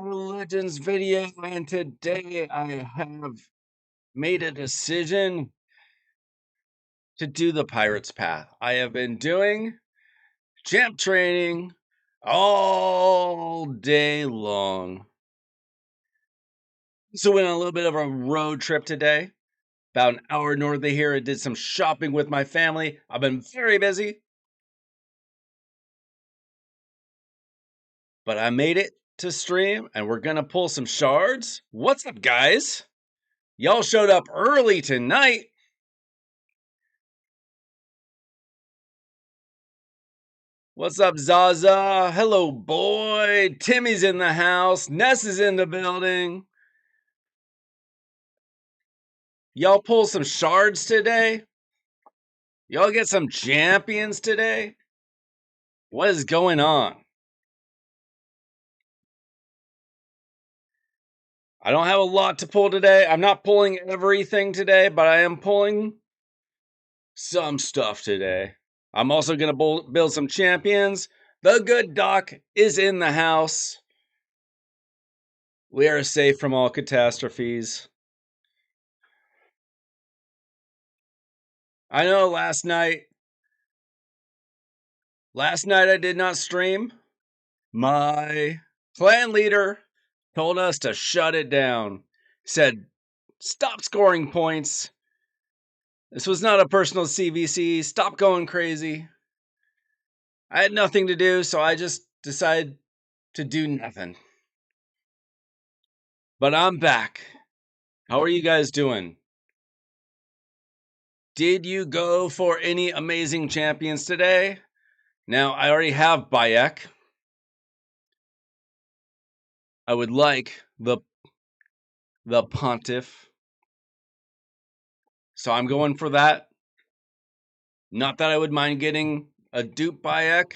Legends video, and today I have made a decision to do the Pirates Path. I have been doing champ training all day long. So went on a little bit of a road trip today, about an hour north of here. I did some shopping with my family. I've been very busy, but I made it to stream and we're gonna pull some shards. What's up, guys? Y'all showed up early tonight. What's up, Zaza? Hello, boy. Timmy's in the house. Ness is in the building. Y'all pull some shards today? Y'all get some champions today? What is going on? I don't have a lot to pull today. I'm not pulling everything today, but I am pulling some stuff today. I'm also going to build some champions. The good doc is in the house. We are safe from all catastrophes. I know last night I did not stream. My clan leader told us to shut it down. Said, stop scoring points. This was not a personal CVC. Stop going crazy. I had nothing to do, so I just decided to do nothing. But I'm back. How are you guys doing? Did you go for any amazing champions today? Now, I already have Bayek. I would like the Pontiff. So I'm going for that. Not that I would mind getting a dupe Bayek,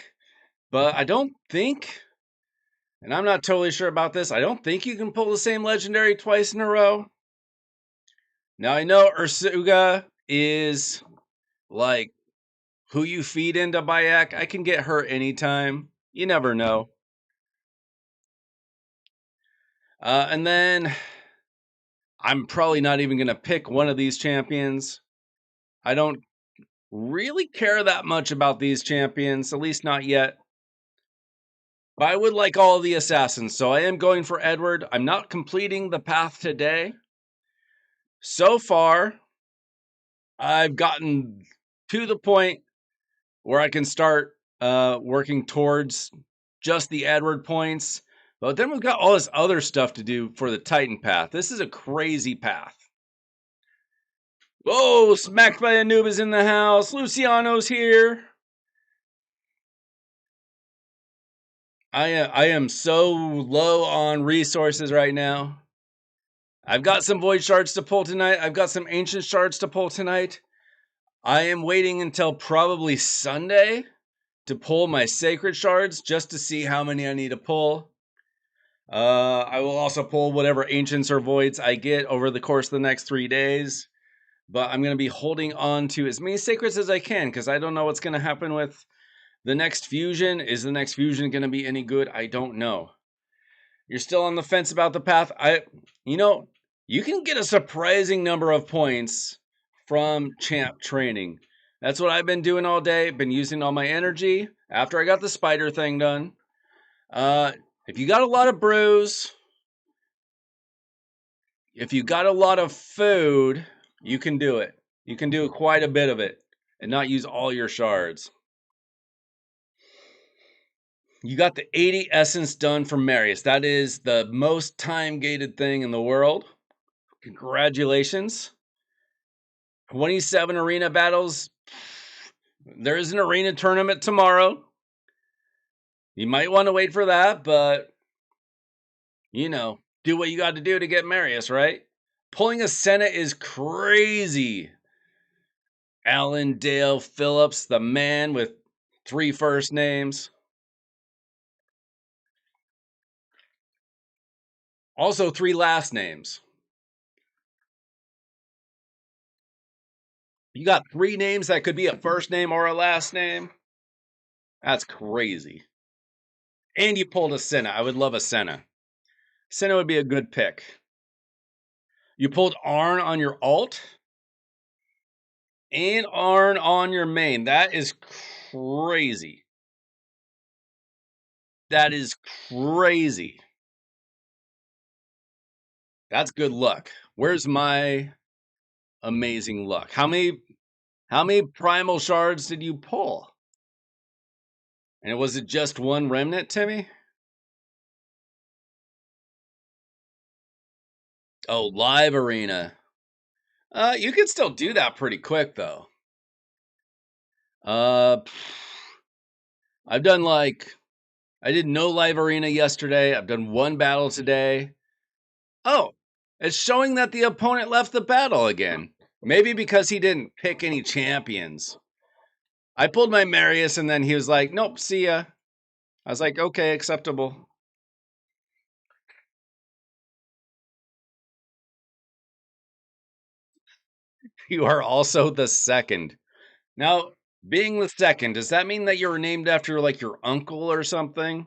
but I don't think, and I'm not totally sure about this, I don't think you can pull the same legendary twice in a row. Now I know Ursuga is like who you feed into Bayek. I can get her anytime. You never know. And then I'm probably not even going to pick one of these champions. I don't really care that much about these champions, at least not yet. But I would like all of the assassins, so I am going for Edward. I'm not completing the path today. So far, I've gotten to the point where I can start working towards just the Edward points. But then we've got all this other stuff to do for the Titan path. This is a crazy path. Whoa, smacked by Anubis in the house. Luciano's here. I am so low on resources right now. I've got some void shards to pull tonight. I've got some ancient shards to pull tonight. I am waiting until probably Sunday to pull my sacred shards just to see how many I need to pull. I will also pull whatever ancients or voids I get over the course of the next 3 days. But I'm going to be holding on to as many sacreds as I can because I don't know what's going to happen with the next fusion. Is the next fusion going to be any good? I don't know. You're still on the fence about the path. You can get a surprising number of points from champ training. That's what I've been doing all day. Been using all my energy after I got the spider thing done. If you got a lot of brews, if you got a lot of food, you can do it. You can do quite a bit of it and not use all your shards. You got the 80 essence done for Marius. That is the most time-gated thing in the world. Congratulations. 27 arena battles. There is an arena tournament tomorrow. You might want to wait for that, but do what you got to do to get Marius, right? Pulling a Senate is crazy. Alan Dale Phillips, the man with 3 first names. Also 3 last names. You got 3 names that could be a first name or a last name. That's crazy. And you pulled a Senna. I would love a Senna. Senna would be a good pick. You pulled Arn on your alt and Arn on your main. That is crazy. That is crazy. That's good luck. Where's my amazing luck? How many primal shards did you pull? And was it just one remnant, Timmy? Oh, live arena. You can still do that pretty quick though. Uh, I've done I did no live arena yesterday. I've done 1 battle today. Oh, it's showing that the opponent left the battle again. Maybe because he didn't pick any champions. I pulled my Marius and then he was like, nope, see ya. I was like, okay, acceptable. You are also the second. Now, being the second, does that mean that you're named after like your uncle or something?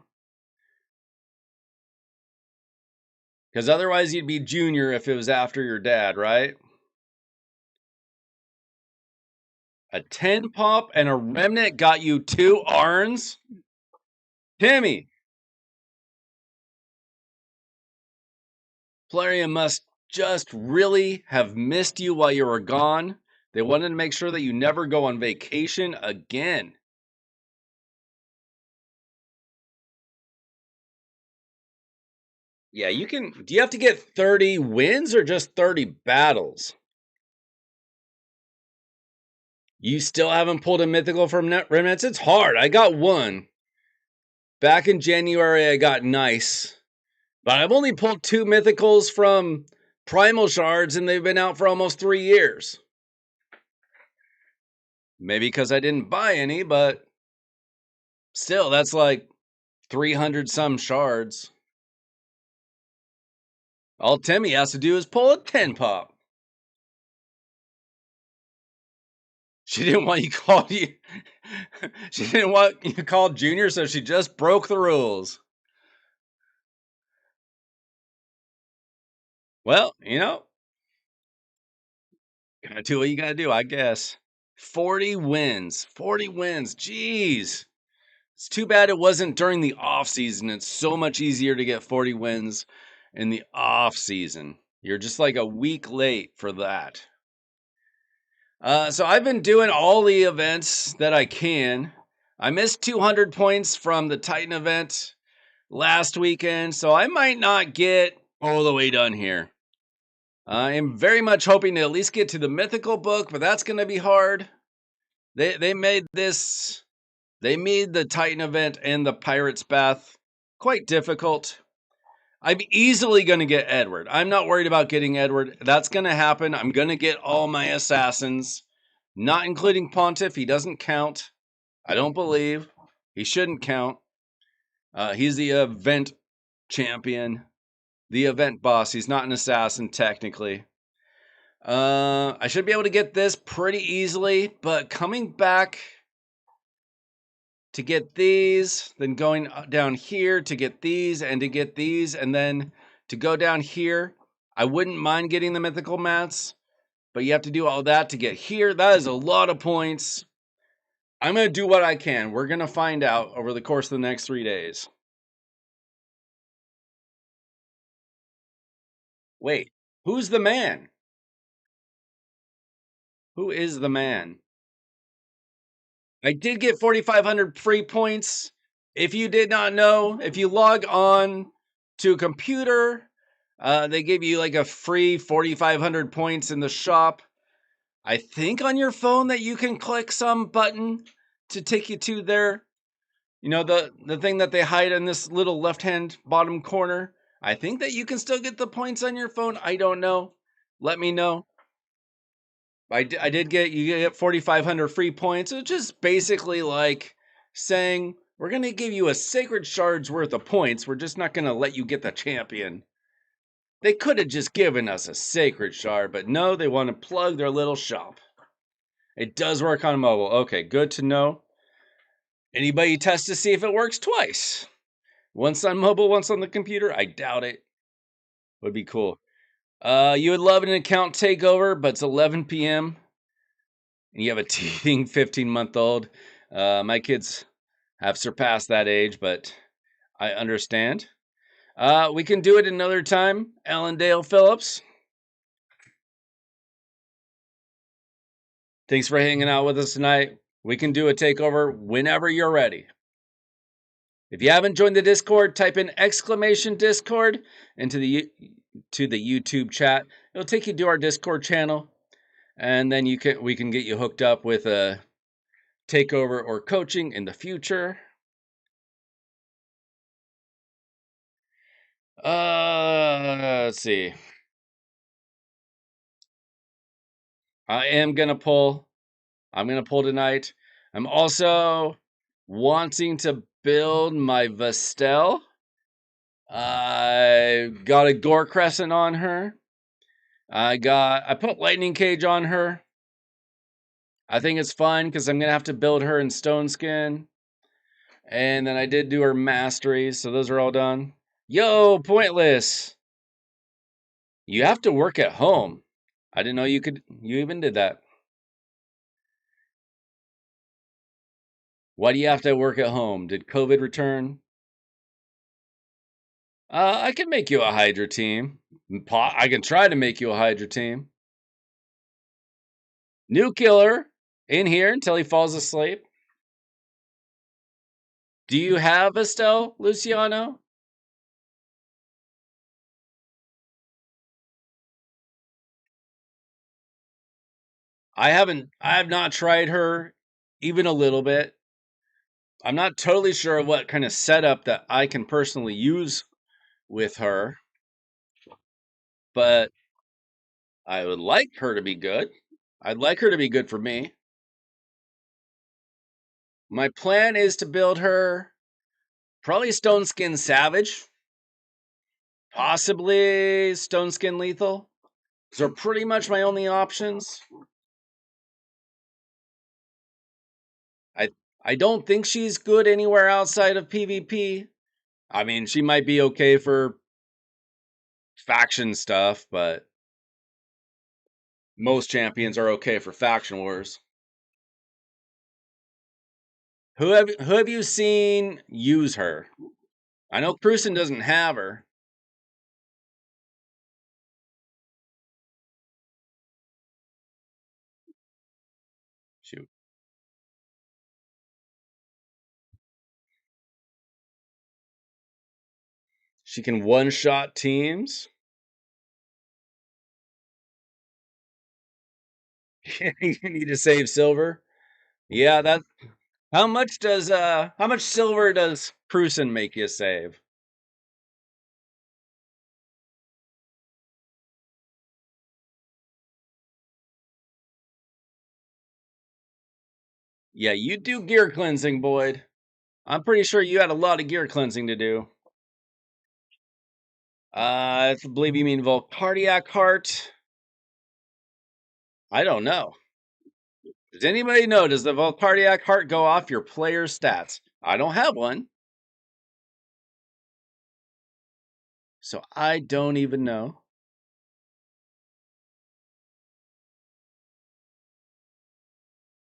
Because otherwise you'd be junior if it was after your dad, right? A 10 pop and a remnant got you 2 Arns? Timmy, Plarium must just really have missed you while you were gone. They wanted to make sure that you never go on vacation again. Yeah, you can. Do you have to get 30 wins or just 30 battles? You still haven't pulled a mythical from Remnants? It's hard. I got 1. Back in January, I got nice. But I've only pulled 2 mythicals from Primal Shards, and they've been out for almost 3 years. Maybe because I didn't buy any, but still, that's like 300 some shards. All Timmy has to do is pull a 10 pop. She didn't want you called you. She didn't want you called Junior, so she just broke the rules. Well, gotta do what you gotta do, I guess. 40 wins. 40 wins. Jeez. It's too bad it wasn't during the off season. It's so much easier to get 40 wins in the off season. You're just like a week late for that. So I've been doing all the events that I can. I missed 200 points from the Titan event last weekend, so I might not get all the way done here. I am very much hoping to at least get to the mythical book, but that's going to be hard. They made the Titan event and the Pirate's Bath quite difficult. I'm easily going to get Edward. I'm not worried about getting Edward. That's going to happen. I'm going to get all my assassins, not including Pontiff. He doesn't count. I don't believe. He shouldn't count. He's the event champion, the event boss. He's not an assassin, technically. I should be able to get this pretty easily, but coming back to get these, then going down here to get these, and to get these, and then to go down here. I wouldn't mind getting the mythical mats, but you have to do all that to get here. That is a lot of points. I'm going to do what I can. We're going to find out over the course of the next 3 days. Wait, who's the man? Who is the man? I did get 4,500 free points. If you did not know, if you log on to a computer, they give you like a free 4,500 points in the shop. I think on your phone that you can click some button to take you to their, the thing that they hide in this little left-hand bottom corner. I think that you can still get the points on your phone. I don't know. Let me know. I did you get 4,500 free points, which is basically like saying, we're going to give you a sacred shard's worth of points. We're just not going to let you get the champion. They could have just given us a sacred shard, but no, they want to plug their little shop. It does work on mobile. Okay, good to know. Anybody test to see if it works twice? Once on mobile, once on the computer? I doubt it. Would be cool. You would love an account takeover, but it's 11 p.m. and you have a teething 15-month-old. My kids have surpassed that age, but I understand. We can do it another time. Allendale Phillips. Thanks for hanging out with us tonight. We can do a takeover whenever you're ready. If you haven't joined the Discord, type in !Discord into the YouTube chat. It'll take you to our Discord channel, and then we can get you hooked up with a takeover or coaching in the future. Let's see. I'm gonna pull tonight. I'm also wanting to build my Vestel. I got a Gore Crescent on her. I put Lightning Cage on her. I think it's fun because I'm gonna have to build her in Stone Skin. And then I did do her masteries, so those are all done. Yo, Pointless! You have to work at home. I didn't know you even did that. Why do you have to work at home? Did COVID return? I can make you a Hydra team. I can try to make you a Hydra team. New killer in here until he falls asleep. Do you have Estelle, Luciano? I have not tried her even a little bit. I'm not totally sure what kind of setup that I can personally use with her, but I would like her to be good. I'd like her to be good for me. My plan is to build her probably Stone Skin Savage, possibly Stone Skin Lethal. Those are pretty much my only options. I I don't think she's good anywhere outside of PvP. I mean, she might be okay for faction stuff, but most champions are okay for faction wars. Who have you seen use her? I know Cruisen doesn't have her. Shoot. She can one-shot teams. You need to save silver. Yeah, that how much silver does Cruisen make you save? Yeah, you do gear cleansing, Boyd. I'm pretty sure you had a lot of gear cleansing to do. I believe you mean Volcardiac Heart. I don't know. Does anybody know? Does the Volcardiac Heart go off your player's stats? I don't have one. So I don't even know.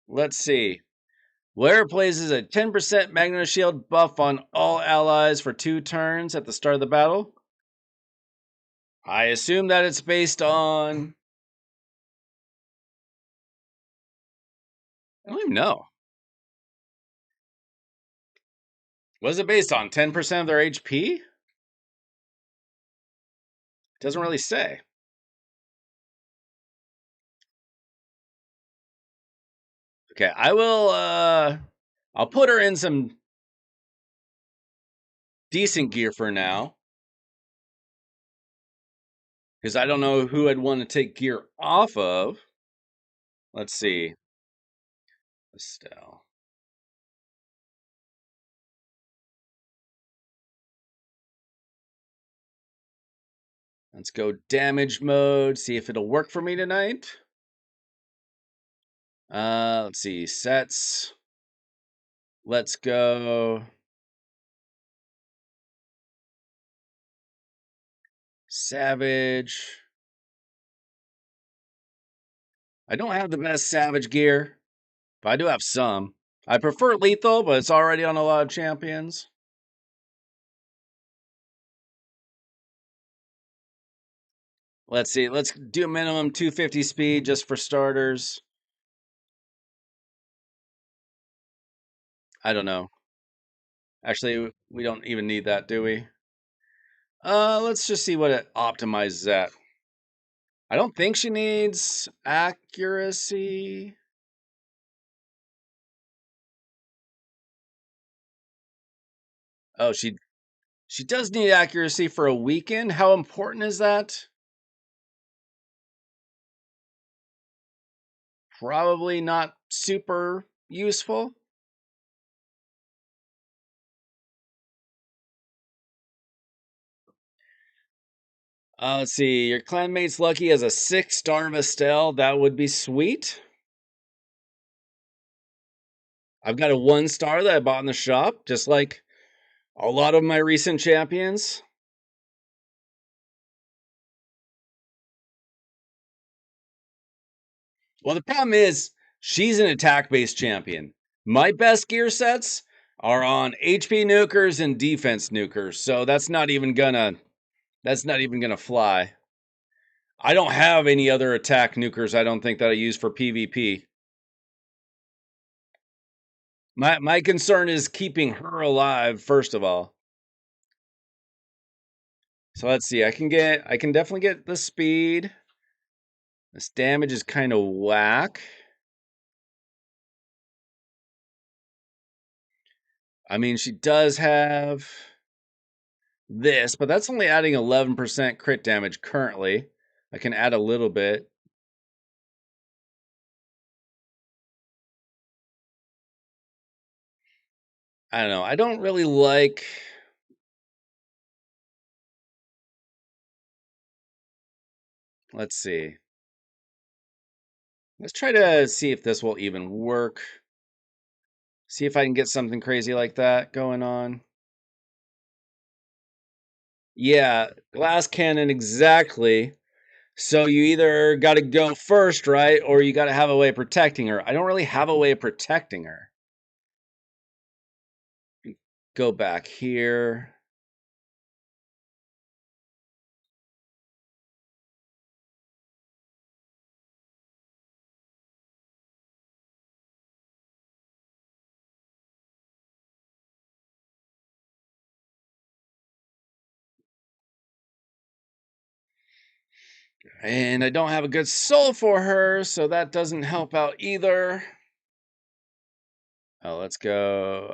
Let's see. Blair places a 10% Magna Shield buff on all allies for 2 turns at the start of the battle. I assume that it's based on... I don't even know. Was it based on 10% of their HP? Doesn't really say. Okay, I'll put her in some decent gear for now. Because I don't know who I'd want to take gear off of. Let's see. Estelle. Let's go damage mode, see if it'll work for me tonight. Let's see. Sets. Let's go. Savage. I don't have the best Savage gear, but I do have some. I prefer lethal, but it's already on a lot of champions. Let's see. Let's do minimum 250 speed just for starters. I don't know. Actually, we don't even need that, do we? Let's just see what it optimizes at. I don't think she needs accuracy. Oh, she does need accuracy for a weekend. How important is that? Probably not super useful. Let's see. Your clanmate's lucky as a 6-star Vestel. That would be sweet. I've got a 1-star that I bought in the shop, just like a lot of my recent champions. Well, the problem is she's an attack-based champion. My best gear sets are on HP nukers and defense nukers, so that's not even gonna fly. I don't have any other attack nukers. I don't think that I use for PvP. My concern is keeping her alive first of all. So let's see. I can definitely get the speed. This damage is kind of whack. I mean, she does have this, but that's only adding 11% crit damage currently. I can add a little bit. I don't know. I don't really like. Let's see. Let's try to see if this will even work. See if I can get something crazy like that going on. Yeah, glass cannon, exactly. So you either got to go first, right? Or you got to have a way of protecting her. I don't really have a way of protecting her. Go back here. And I don't have a good soul for her, so that doesn't help out either. Oh, let's go.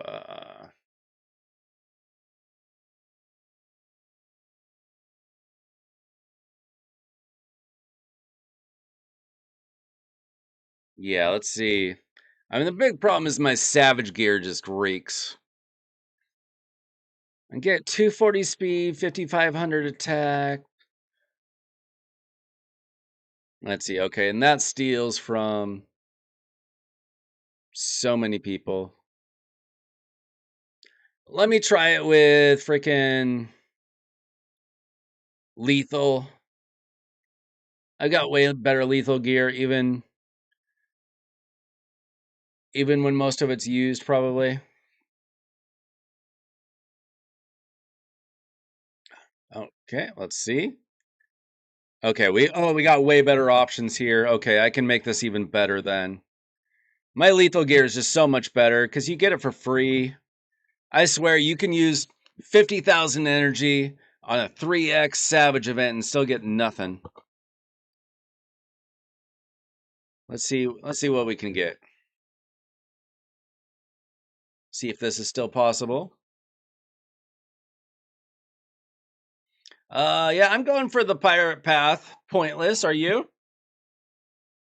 Yeah, let's see. I mean, the big problem is my Savage gear just reeks. I get 240 speed, 5,500 attack. Let's see. Okay, and that steals from so many people. Let me try it with freaking lethal. I got way better lethal gear, even when most of it's used, probably. Okay, let's see. Okay, we got way better options here. Okay, I can make this even better then. My lethal gear is just so much better because you get it for free. I swear you can use 50,000 energy on a 3x Savage event and still get nothing. Let's see what we can get. See if this is still possible. Yeah, I'm going for the pirate path. Pointless, are you?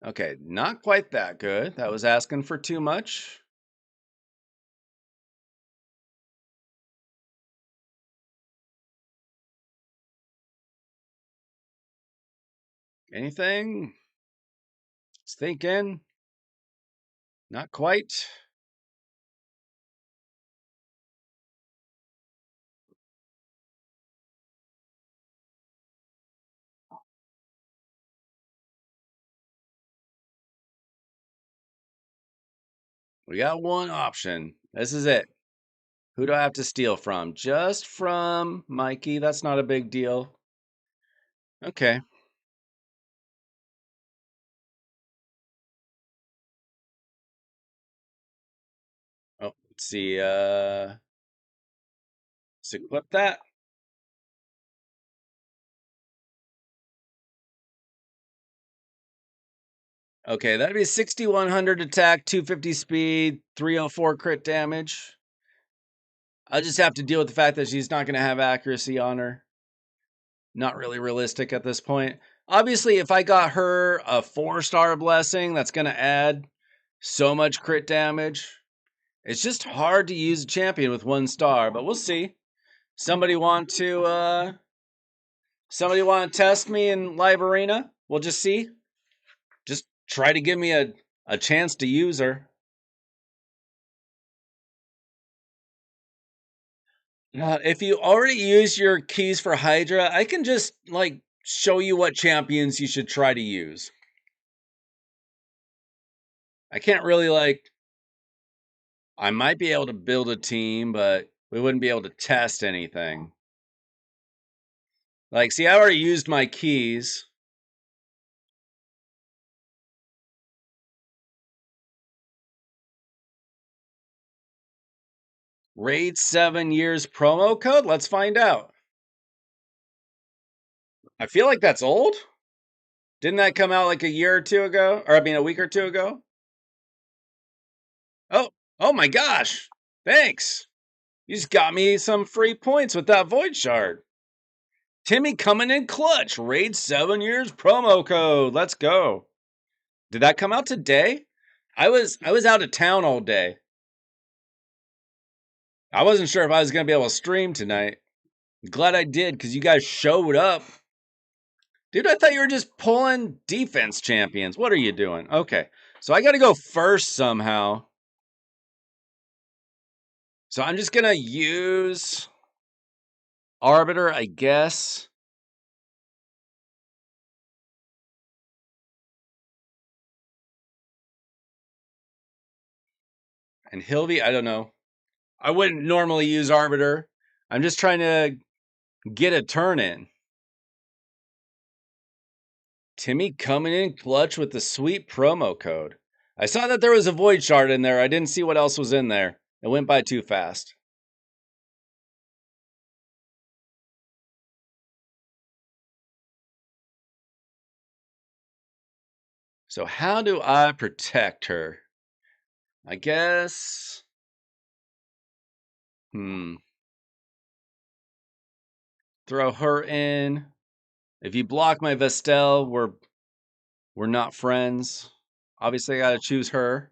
Okay, not quite that good. That was asking for too much. Anything? Just thinking. Not quite. We got one option. This is it. Who do I have to steal from? Just from Mikey. That's not a big deal. Okay. Oh, let's see. Let's equip that. Okay, that'd be 6,100 attack, 250 speed, 304 crit damage. I'll just have to deal with the fact that she's not going to have accuracy on her. Not really realistic at this point. Obviously, if I got her a 4-star blessing, that's going to add so much crit damage. It's just hard to use a champion with 1 star, but we'll see. Somebody want to test me in live arena? We'll just see. Just try to give me a chance to use her. If you already use your keys for Hydra, I can just like show you what champions you should try to use. I can't really I might be able to build a team, but we wouldn't be able to test anything. Like, see, I already used my keys. Raid 7 years promo code? Let's find out. I feel like that's old. Didn't that come out like a year or two ago? Or I mean a week or two ago? Oh my gosh. Thanks. You just got me some free points with that Void Shard. Timmy coming in clutch. Raid 7 years promo code. Let's go. Did that come out today? I was out of town all day. I wasn't sure if I was going to be able to stream tonight. Glad I did because you guys showed up. Dude, I thought you were just pulling defense champions. What are you doing? Okay. So I got to go first somehow. So I'm just going to use Arbiter, I guess. And Hilvy, I don't know. I wouldn't normally use Arbiter. I'm just trying to get a turn in. Timmy coming in clutch with the sweet promo code. I saw that there was a Void Shard in there. I didn't see what else was in there. It went by too fast. So how do I protect her? I guess... Throw her in. If you block my Vestel, we're not friends. Obviously, I gotta choose her.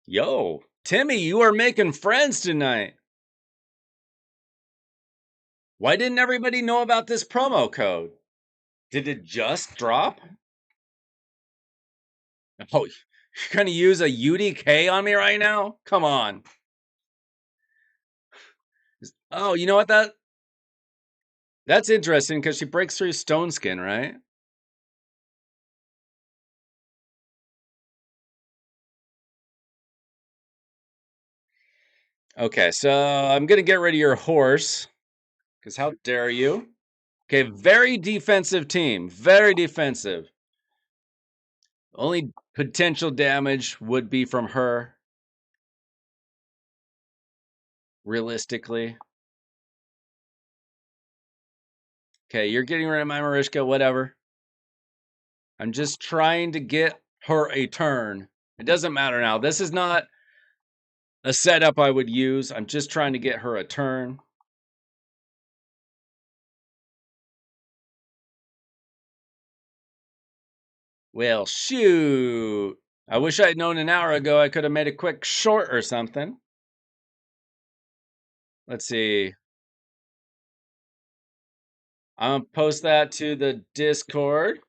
Yo, Timmy, you are making friends tonight. Why didn't everybody know about this promo code? Did it just drop? Oh, you're gonna use a UDK on me right now? Come on. Oh, you know what? That's interesting because she breaks through Stone Skin, right? Okay, so I'm gonna get rid of your horse. Because how dare you? Okay, very defensive team. Very defensive. Only potential damage would be from her. Realistically. Okay, you're getting rid of my Marishka, whatever. I'm just trying to get her a turn. It doesn't matter now. This is not a setup I would use. I'm just trying to get her a turn. Well, shoot. I wish I'd known an hour ago I could have made a quick short or something. Let's see. I'm gonna post that to the Discord.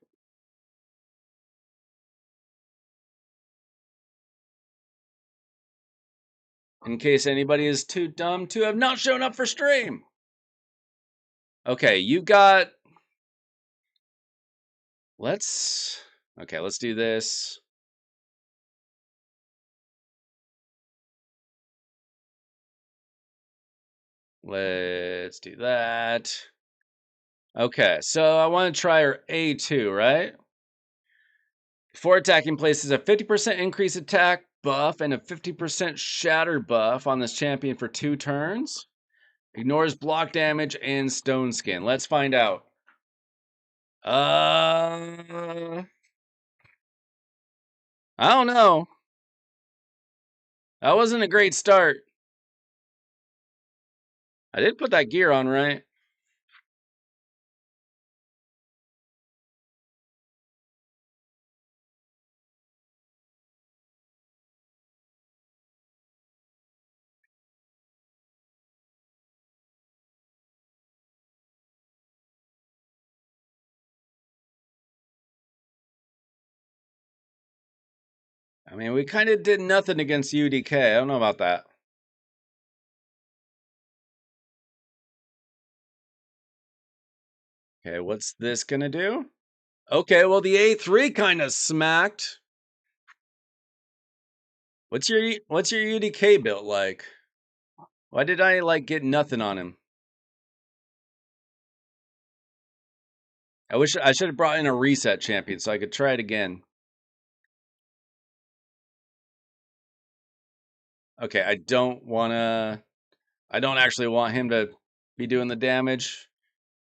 In case anybody is too dumb to have not shown up for stream. Okay, you got. Let's do this. Let's do that. Okay, so I want to try her A2, right? Before attacking, places a 50% increase attack buff and a 50% shatter buff on this champion for 2 turns. Ignores block damage and stone skin. Let's find out. I don't know. That wasn't a great start. I did put that gear on, right? I mean, we kind of did nothing against UDK. I don't know about that. Okay, what's this gonna do? Okay, well the A3 kind of smacked. What's your UDK built like? Why did I like get nothing on him? I wish I should have brought in a reset champion so I could try it again. Okay, I don't actually want him to be doing the damage.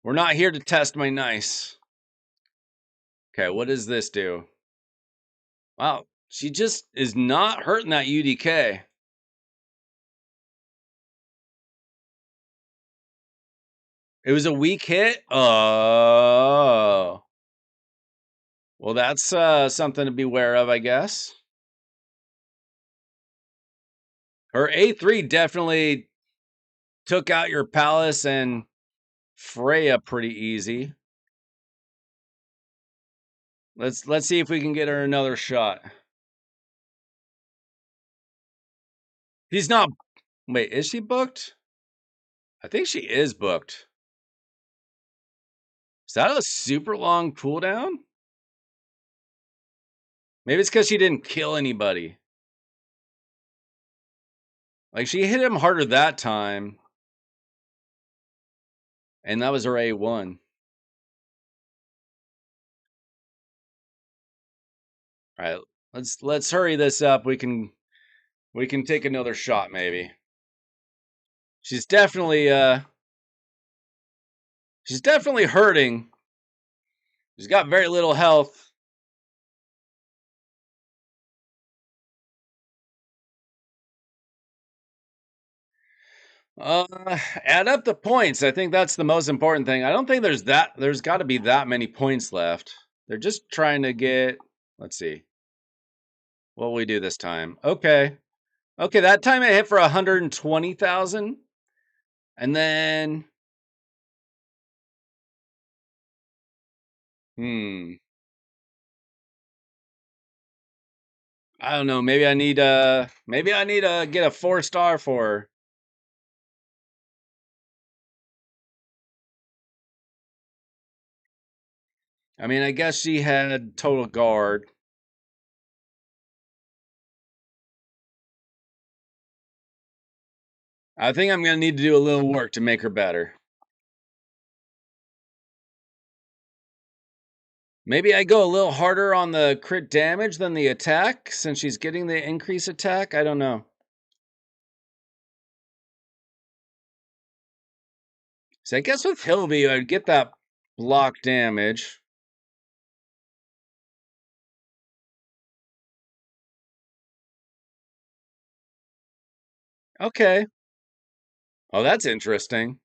We're not here to test my nice. Okay, what does this do? Wow, she just is not hurting that UDK. It was a weak hit? Oh. Well, that's something to beware of, I guess. Her A3 definitely took out your Palace and Freya pretty easy. Let's see if we can get her another shot. He's not. Wait, is she booked? I think she is booked. Is that a super long cooldown? Maybe it's because she didn't kill anybody. Like, she hit him harder that time. And that was her A1. All right, let's hurry this up. We can take another shot maybe. She's definitely hurting. She's got very little health. Add up the points. I think that's the most important thing. I don't think there's got to be that many points left. They're just trying to get, let's see. What will we do this time? Okay. Okay, that time it hit for 120,000. And then I don't know, maybe I need to get a 4-star for her. I mean, I guess she had total guard. I think I'm going to need to do a little work to make her better. Maybe I go a little harder on the crit damage than the attack since she's getting the increased attack. I don't know. So I guess with Hilby, I'd get that block damage. Okay. Oh, that's interesting.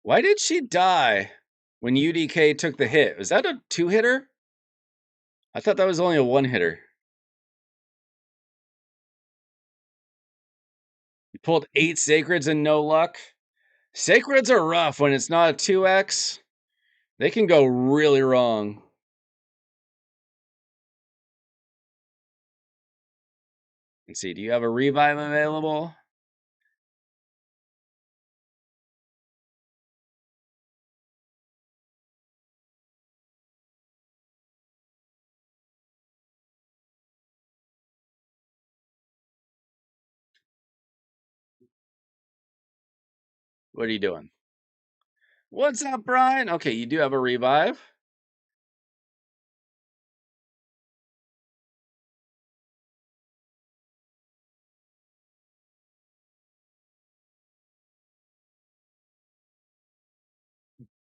Why did she die when UDK took the hit? Was that a 2-hitter? I thought that was only a 1-hitter. Pulled 8 sacreds and no luck. Sacreds are rough when it's not a 2x. They can go really wrong. Let's see, do you have a revive available? What are you doing? What's up, Brian? Okay, you do have a revive.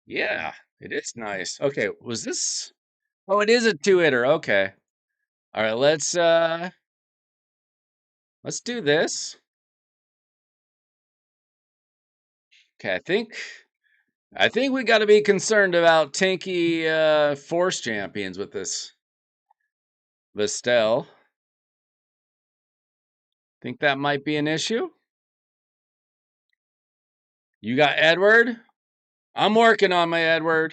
Yeah, it is nice. Okay, was this? Oh, it is a 2-hitter. Okay. All right, let's do this. Okay, I think we got to be concerned about tanky force champions with this Vestel. Think that might be an issue? You got Edward? I'm working on my Edward.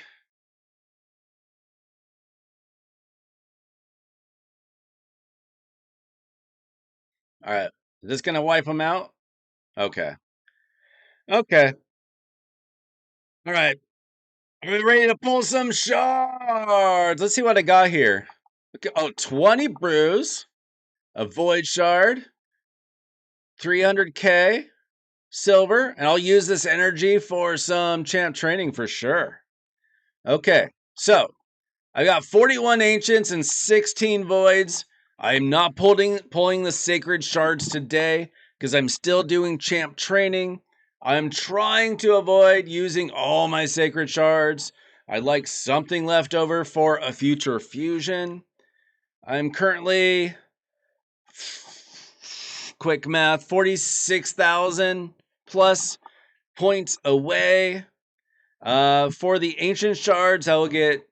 All right. Is this going to wipe him out? Okay. Okay. All right. Are we ready to pull some shards? Let's see what I got here. Okay. Oh, 20 brews, a void shard, 300k silver, and I'll use this energy for some champ training for sure. Okay. So I got 41 ancients and 16 voids. I'm not pulling the sacred shards today because I'm still doing champ training. I'm trying to avoid using all my sacred shards. I'd like something left over for a future fusion. I'm currently, quick math, 46,000 plus points away. For the ancient shards, I will get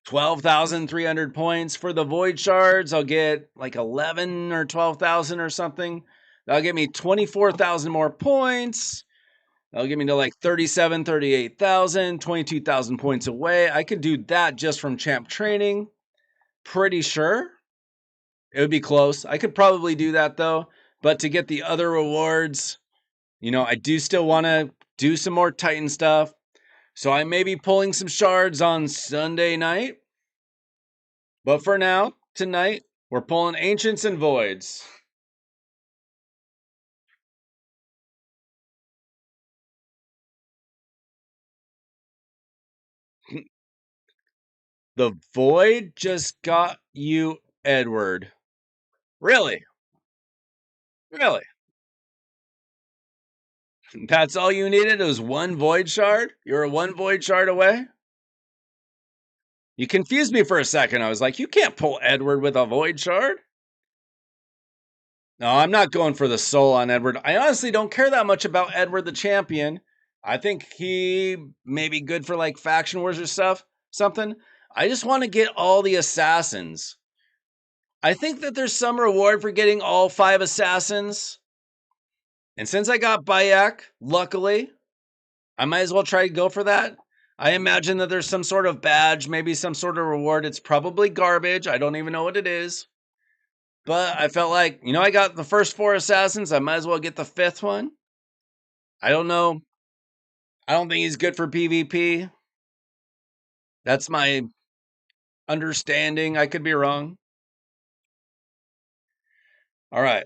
12,300 points. For the void shards, I'll get like 11 or 12,000 or something. That'll give me 24,000 more points. That'll get me to like 37, 38,000, 22,000 points away. I could do that just from champ training. Pretty sure. It would be close. I could probably do that though. But to get the other rewards, I do still want to do some more Titan stuff. So I may be pulling some shards on Sunday night. But for now, tonight, we're pulling Ancients and Voids. The Void just got you Edward. Really? Really? That's all you needed? It was one Void shard? You were one Void shard away? You confused me for a second. I was like, you can't pull Edward with a Void shard. No, I'm not going for the soul on Edward. I honestly don't care that much about Edward the champion. I think he may be good for like faction wars or something. I just want to get all the assassins. I think that there's some reward for getting all 5 assassins. And since I got Bayak, luckily, I might as well try to go for that. I imagine that there's some sort of badge, maybe some sort of reward. It's probably garbage. I don't even know what it is. But I felt like, I got the first 4 assassins. I might as well get the 5th one. I don't know. I don't think he's good for PvP. That's my understanding. I could be wrong. All right.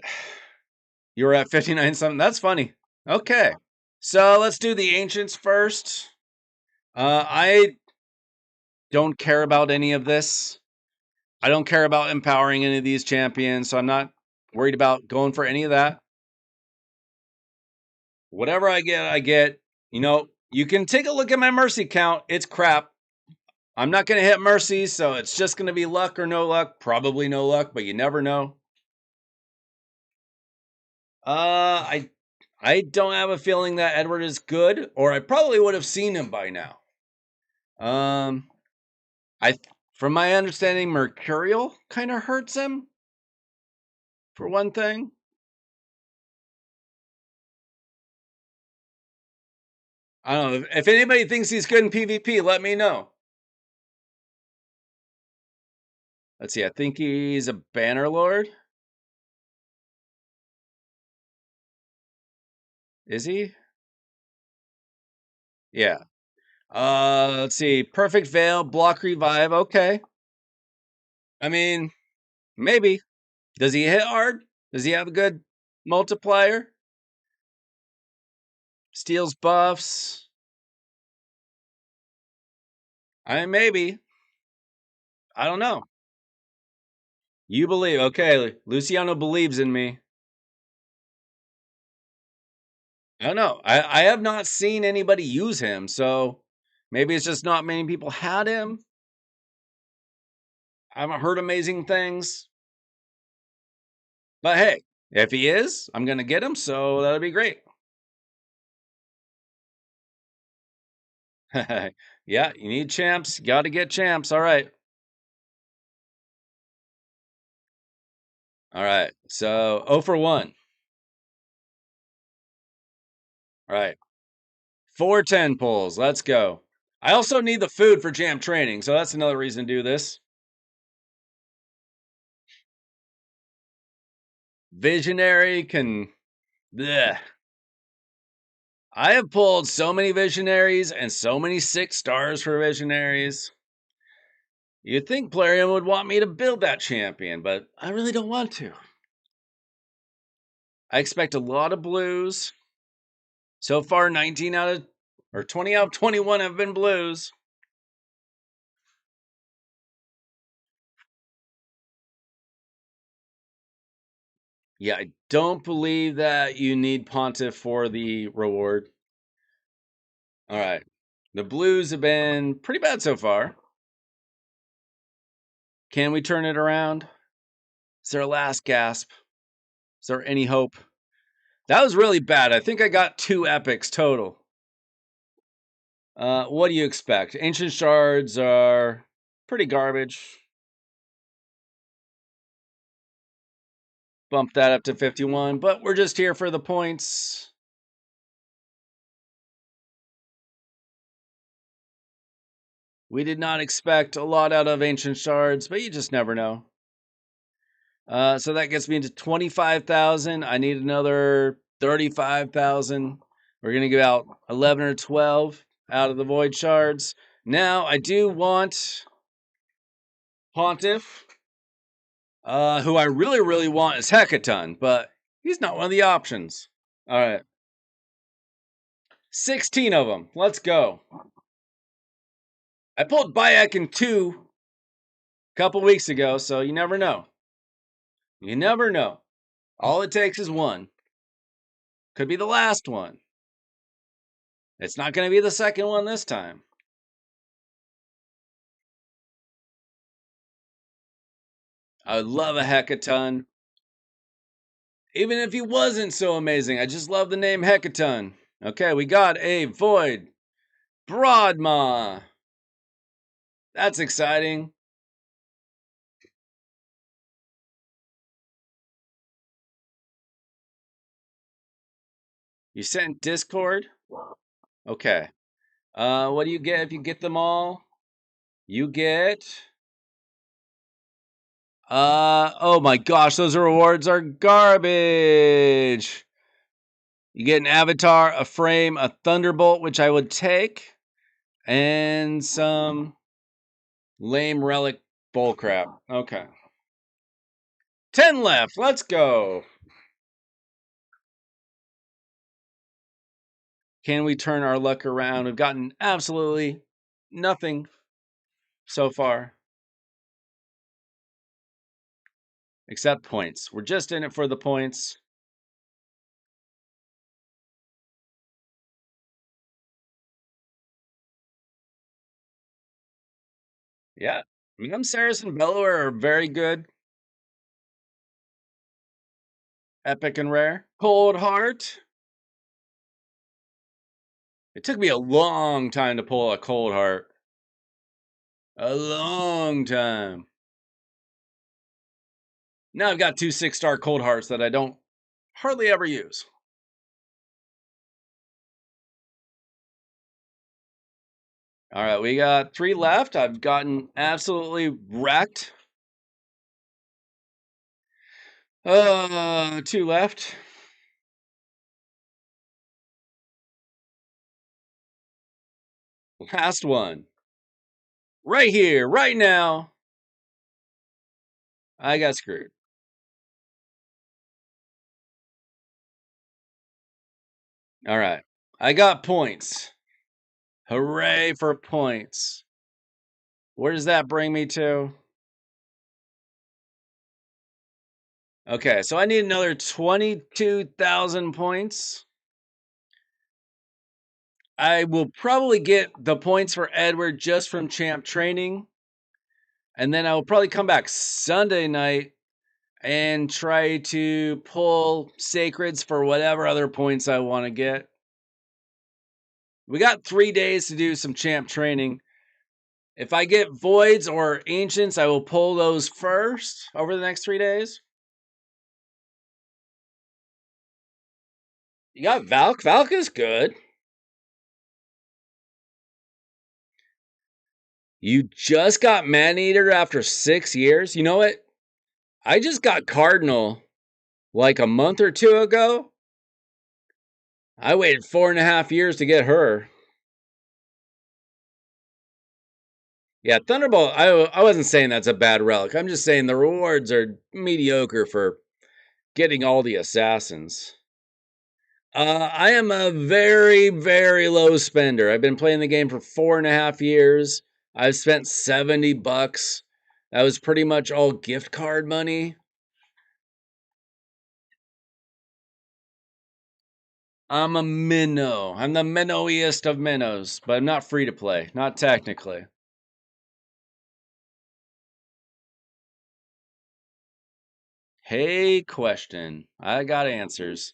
You were at 59 something. That's funny. Okay. So let's do the ancients first. I don't care about any of this. I don't care about empowering any of these champions, so I'm not worried about going for any of that. Whatever I get, I get. You can take a look at my mercy count. It's crap. I'm not going to hit mercy, so it's just going to be luck or no luck. Probably no luck, but you never know. I don't have a feeling that Edward is good, or I probably would have seen him by now. I From my understanding, Mercurial kind of hurts him. For one thing. I don't know. If anybody thinks he's good in PvP, let me know. Let's see. I think he's a Banner Lord. Is he? Yeah. Let's see. Perfect Veil, Block Revive. Okay. I mean, maybe. Does he hit hard? Does he have a good multiplier? Steals buffs. I mean, maybe. I don't know. You believe. Okay. Luciano believes in me. I don't know. I have not seen anybody use him, so maybe it's just not many people had him. I haven't heard amazing things. But hey, if he is, I'm going to get him, so that'll be great. Yeah, you need champs. Got to get champs. All right. All right. So 0 for 1. All right. 410 pulls. Let's go. I also need the food for jam training, so that's another reason to do this. Visionary can. Bleh. I have pulled so many visionaries and so many 6 stars for visionaries. You'd think Plarium would want me to build that champion, but I really don't want to. I expect a lot of blues. So far, 19 out of, or 20 out of 21 have been blues. Yeah, I don't believe that you need Pontiff for the reward. All right. The blues have been pretty bad so far. Can we turn it around? Is there a last gasp? Is there any hope? That was really bad. I think I got 2 epics total. What do you expect? Ancient shards are pretty garbage. Bump that up to 51, but we're just here for the points. We did not expect a lot out of ancient shards, but you just never know. So that gets me into 25,000. I need another 35,000. We're going to give out 11 or 12 out of the void shards. Now, I do want Pontiff. Who I really, really want is Hecaton, but he's not one of the options. All right. 16 of them. Let's go. I pulled Bayek in 2 a couple weeks ago, so you never know. You never know. All it takes is 1. Could be the last one. It's not going to be the second one this time. I would love a Hecaton. Even if he wasn't so amazing, I just love the name Hecaton. Okay, we got a Void Broadmaw. That's exciting. You sent Discord? Okay. What do you get if you get them all? You get... oh my gosh, those rewards are garbage. You get an avatar, a frame, a thunderbolt, which I would take, and some lame relic bullcrap. Okay. 10 left. Let's go. Can we turn our luck around? We've gotten absolutely nothing so far. Except points. We're just in it for the points. Yeah. Saris and Bellower are very good. Epic and rare. Cold Heart. It took me a long time to pull a Cold Heart. A long time. Now I've got 2 6-star Cold Hearts that I don't hardly ever use. All right, we got 3 left. I've gotten absolutely wrecked. 2 left. Last one. Right here, right now. I got screwed. All right. I got points. Hooray for points. Where does that bring me to? Okay, so I need another 22,000 points. I will probably get the points for Edward just from champ training. And then I will probably come back Sunday night and try to pull sacreds for whatever other points I want to get. We got 3 days to do some champ training. If I get voids or ancients, I will pull those first over the next 3 days. You got Valk. Valk is good. You just got Maneater after 6 years. You know what? I just got Cardinal like a month or 2 ago. I waited 4.5 years to get her. Yeah, Thunderbolt, I wasn't saying that's a bad relic. I'm just saying the rewards are mediocre for getting all the assassins. I am a very, very low spender. I've been playing the game for 4.5 years. I've spent $70. That was pretty much all gift card money. I'm a minnow. I'm the minnowiest of minnows, but I'm not free to play. Not technically. Hey, question. I got answers.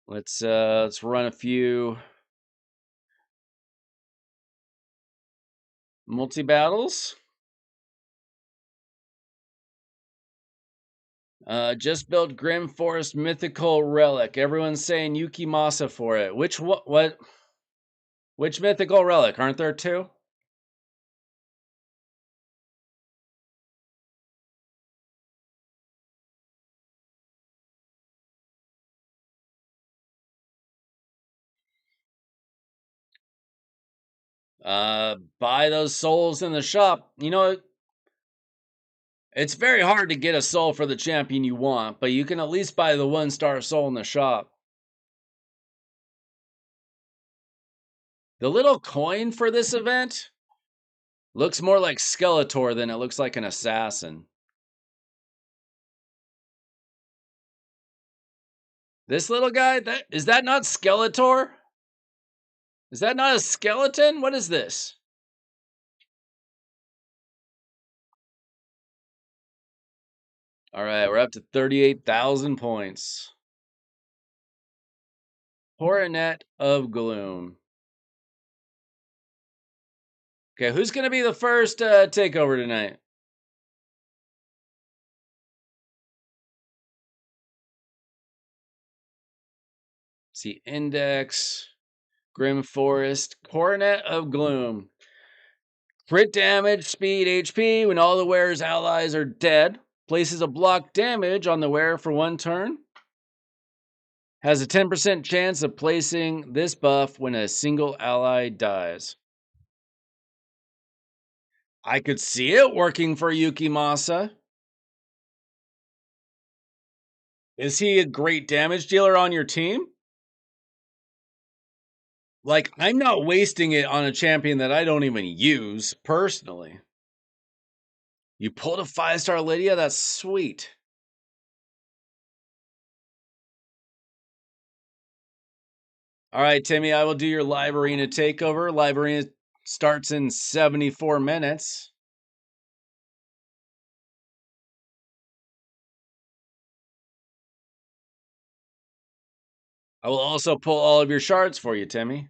Let's run a few multi battles. Just built Grim Forest Mythical Relic. Everyone's saying Yuki Masa for it. Which mythical relic? Aren't there 2? Buy those souls in the shop. You know, it's very hard to get a soul for the champion you want, but you can at least buy the 1-star soul in the shop. The little coin for this event looks more like Skeletor than it looks like an assassin. This little guy, is that not Skeletor? Is that not a skeleton? What is this? All right, we're up to 38,000 points. Coronet of Gloom. Okay, who's going to be the first takeover tonight? See, Index, Grim Forest, Coronet of Gloom. Crit damage, speed, HP when all the wearer's allies are dead. Places a block damage on the wearer for 1 turn. Has a 10% chance of placing this buff when a single ally dies. I could see it working for Yuki Masa. Is he a great damage dealer on your team? Like, I'm not wasting it on a champion that I don't even use personally. You pulled a 5-star Lydia? That's sweet. All right, Timmy, I will do your live arena takeover. Live arena starts in 74 minutes. I will also pull all of your shards for you, Timmy.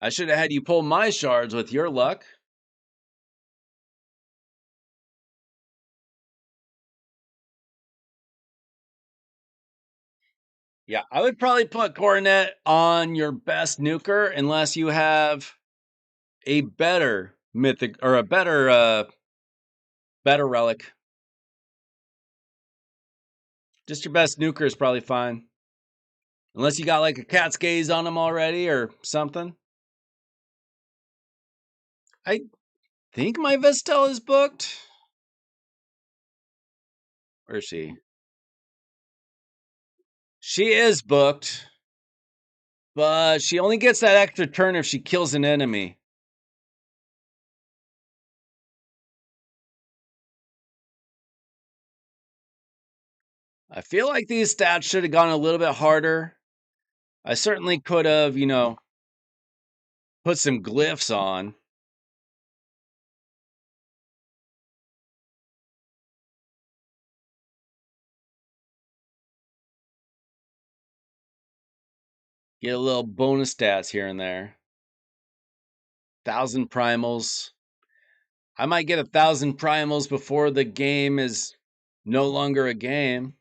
I should have had you pull my shards with your luck. Yeah, I would probably put Coronet on your best nuker unless you have a better mythic or a better relic. Just your best nuker is probably fine. Unless you got like a cat's gaze on him already or something. I think my Vestel is booked. Where is she? She is booked, but she only gets that extra turn if she kills an enemy. I feel like these stats should have gone a little bit harder. I certainly could have, put some glyphs on. Get a little bonus stats here and there. 1,000 primals. I might get 1,000 primals before the game is no longer a game.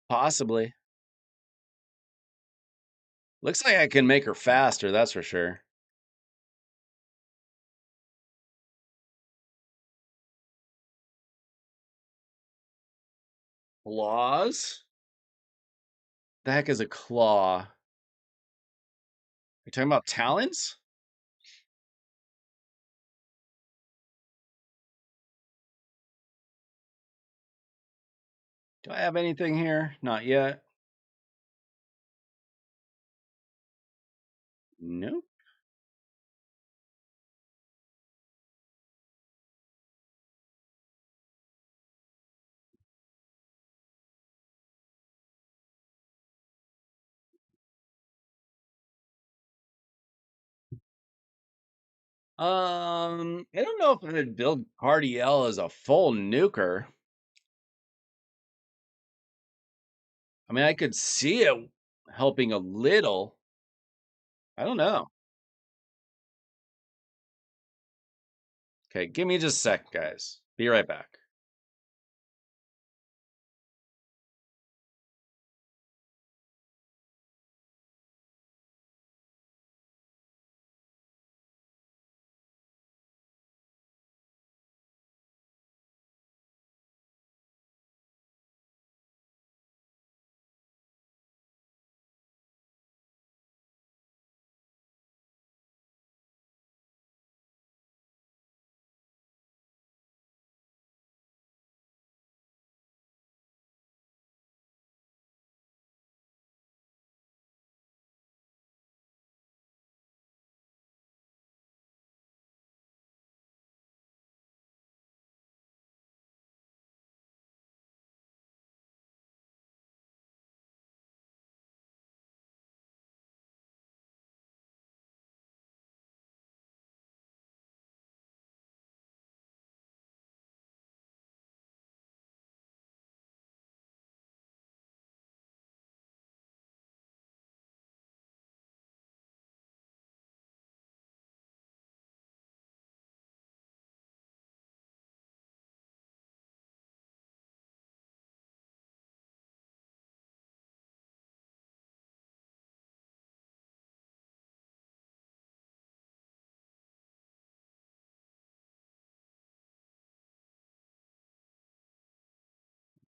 Possibly. Looks like I can make her faster, that's for sure. Claws? The heck is a claw? You're talking about talons? Do I have anything here? Not yet. Nope. I don't know if I would build Cardiel as a full nuker. I mean, I could see it helping a little. I don't know. Okay, give me just a sec, guys. Be right back.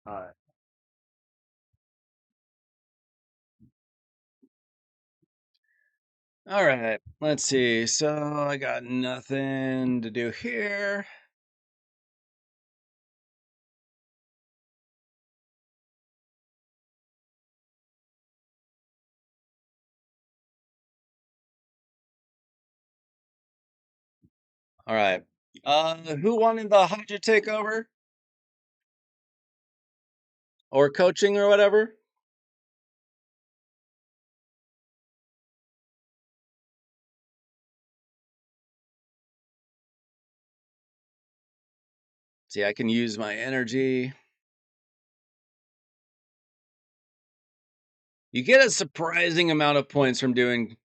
All right. All right. Let's see. So I got nothing to do here. All right. Who wanted the Hydra takeover or coaching or whatever? See, I can use my energy. You get a surprising amount of points from doing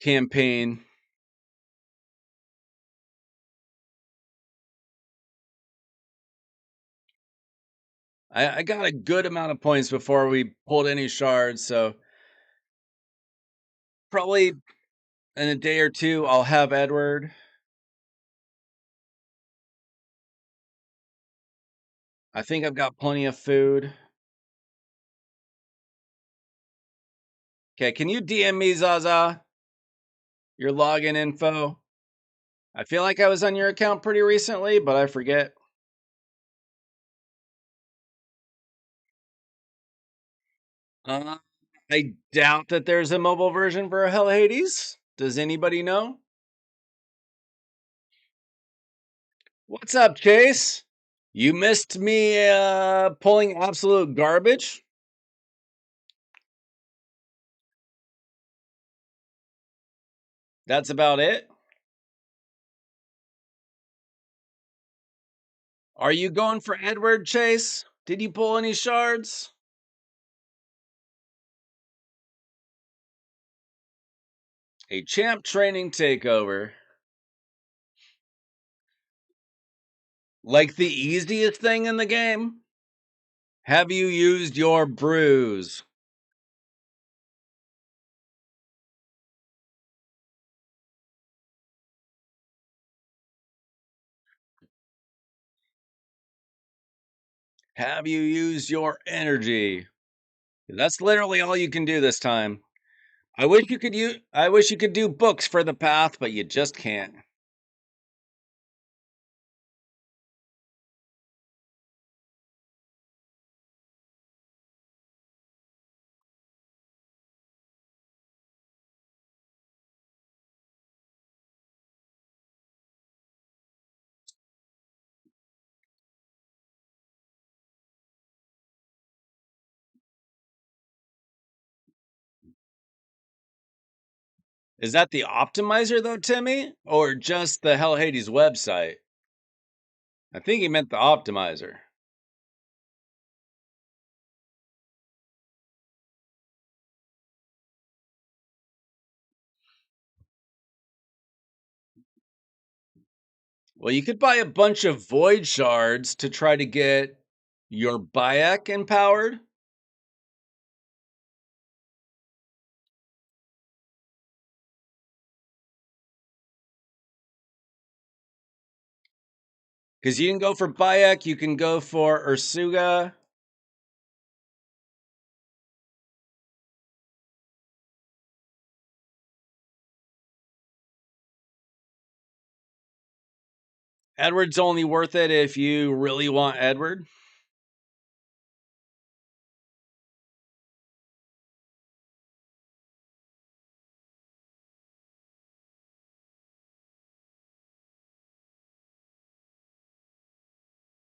campaign. I got a good amount of points before we pulled any shards, so probably in a day or two I'll have Edward. I think I've got plenty of food. Okay, can you DM me, Zaza? Your login info. I feel like I was on your account pretty recently, but I forget. Uh, I doubt that there's a mobile version for Hell Hades. Does anybody know? What's up, Chase? You missed me pulling absolute garbage? That's about it? Are you going for Edward, Chase? Did you pull any shards? A champ training takeover. Like the easiest thing in the game? Have you used your bruise? Have you used your energy? That's literally all you can do this time. I wish you could do books for the path, but you just can't. Is that the optimizer though, Timmy? Or just the Hell Hades website? I think he meant the optimizer. Well, you could buy a bunch of void shards to try to get your Bayek empowered. Because you can go for Bayek, you can go for Ursuga. Edward's only worth it if you really want Edward.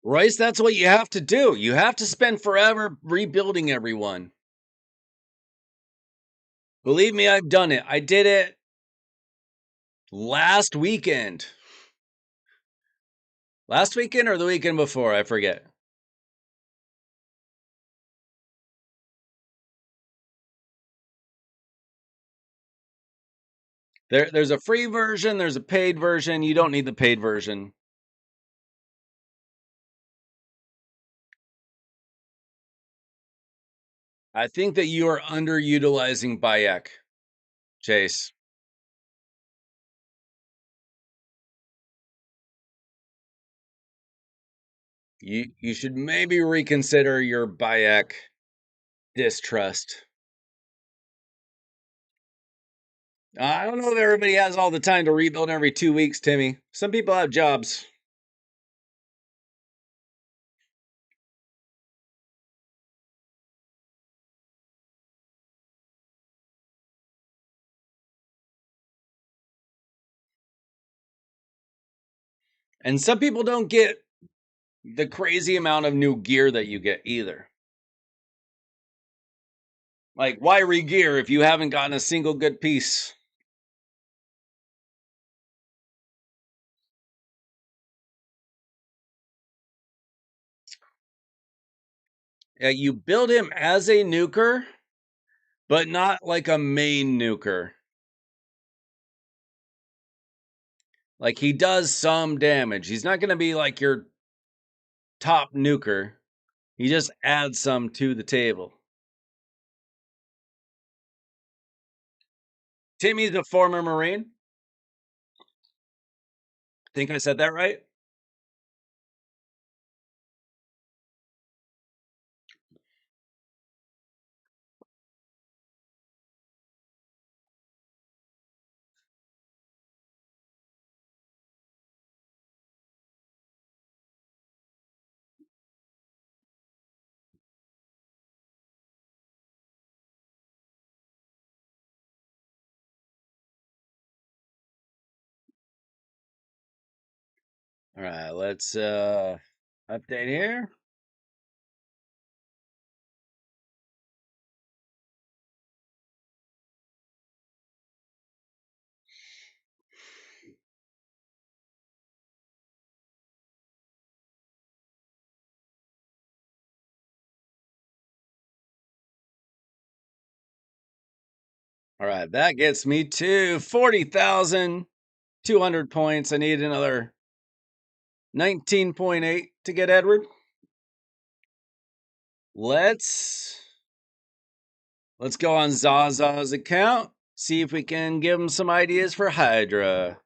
Royce, that's what you have to do. You have to spend forever rebuilding everyone. Believe me, I've done it. I did it last weekend. Last weekend or the weekend before, I forget. There's a free version, there's a paid version. You don't need the paid version. I think that you are underutilizing Bayek, Chase. You should maybe reconsider your Bayek distrust. I don't know if everybody has all the time to rebuild every 2 weeks, Timmy. Some people have jobs. And some people don't get the crazy amount of new gear that you get either. Like, why re-gear if you haven't gotten a single good piece? Yeah, you build him as a nuker, but not like a main nuker. Like, he does some damage. He's not going to be like your top nuker. He just adds some to the table. Timmy's a former Marine. Think I said that right? All right, let's update here. All right, that gets me to 40,200 points. I need another 19.8 to get Edward. Let's go on Zaza's account, see if we can give him some ideas for Hydra.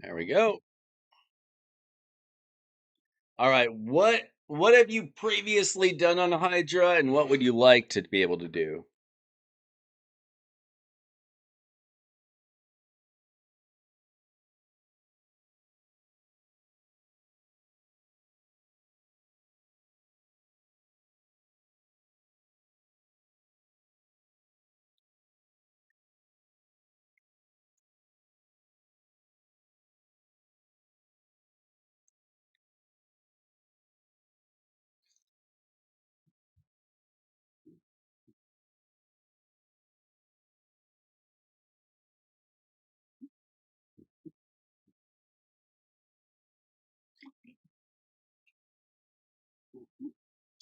There we go. All right, what have you previously done on Hydra, and what would you like to be able to do?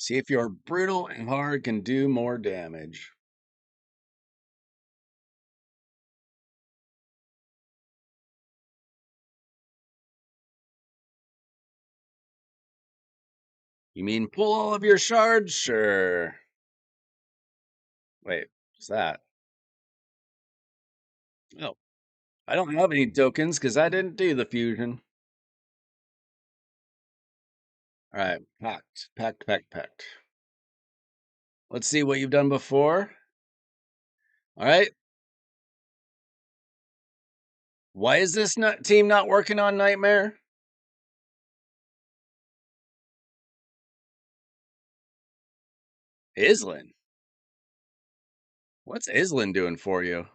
See if your brutal and hard can do more damage. You mean pull all of your shards? Sure. Wait, what's that? Oh, I don't have any tokens because I didn't do the fusion. All right, packed. Let's see what you've done before. All right. Why is this team not working on Nightmare? Islin. What's Islin doing for you?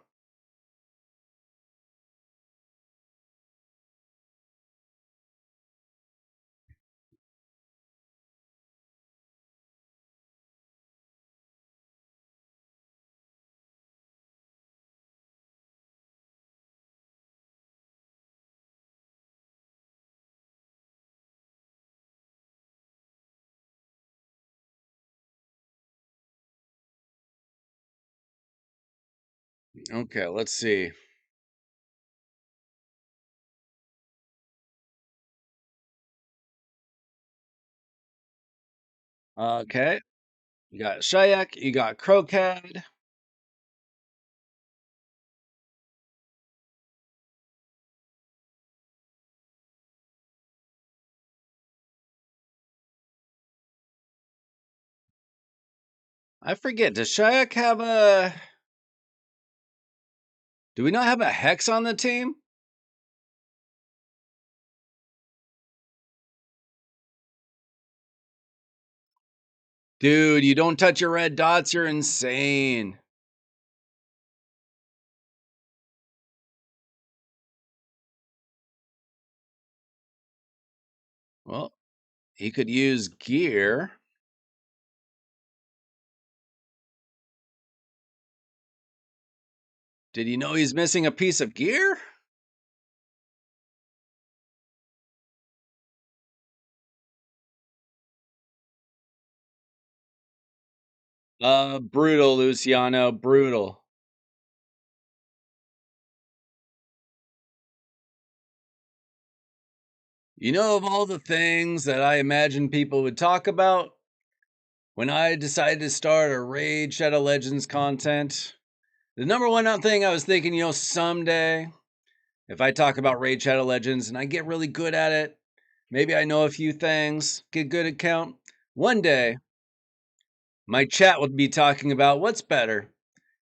Okay, let's see. Okay, you got Shayak, you got Crocad. I forget, does Shayak have a... Do we not have a Hex on the team? Dude, you don't touch your red dots, you're insane. Well, he could use gear. Did you know he's missing a piece of gear? Brutal, Luciano, brutal. You know, of all the things that I imagine people would talk about when I decided to start a Raid Shadow Legends content, the number one thing I was thinking, someday, if I talk about Raid Shadow Legends and I get really good at it, maybe I know a few things, get good at count, one day my chat would be talking about what's better,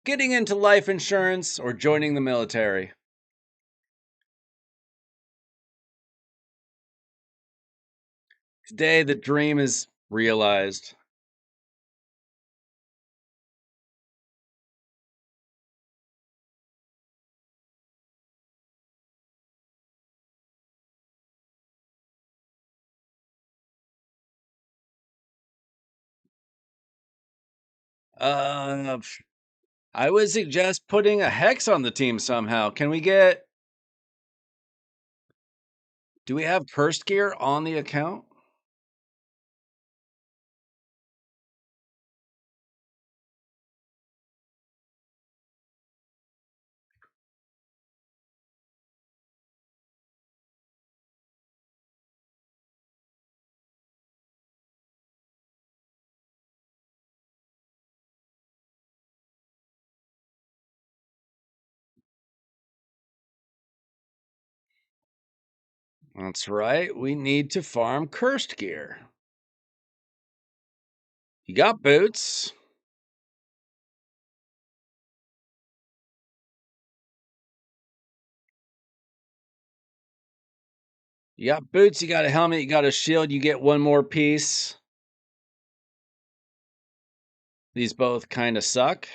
getting into life insurance or joining the military. Today, the dream is realized. Uh, I would suggest putting a hex on the team somehow. Do we have cursed gear on the account? That's right. We need to farm cursed gear. You got boots. You got boots, you got a helmet, you got a shield, you get one more piece. These both kind of suck.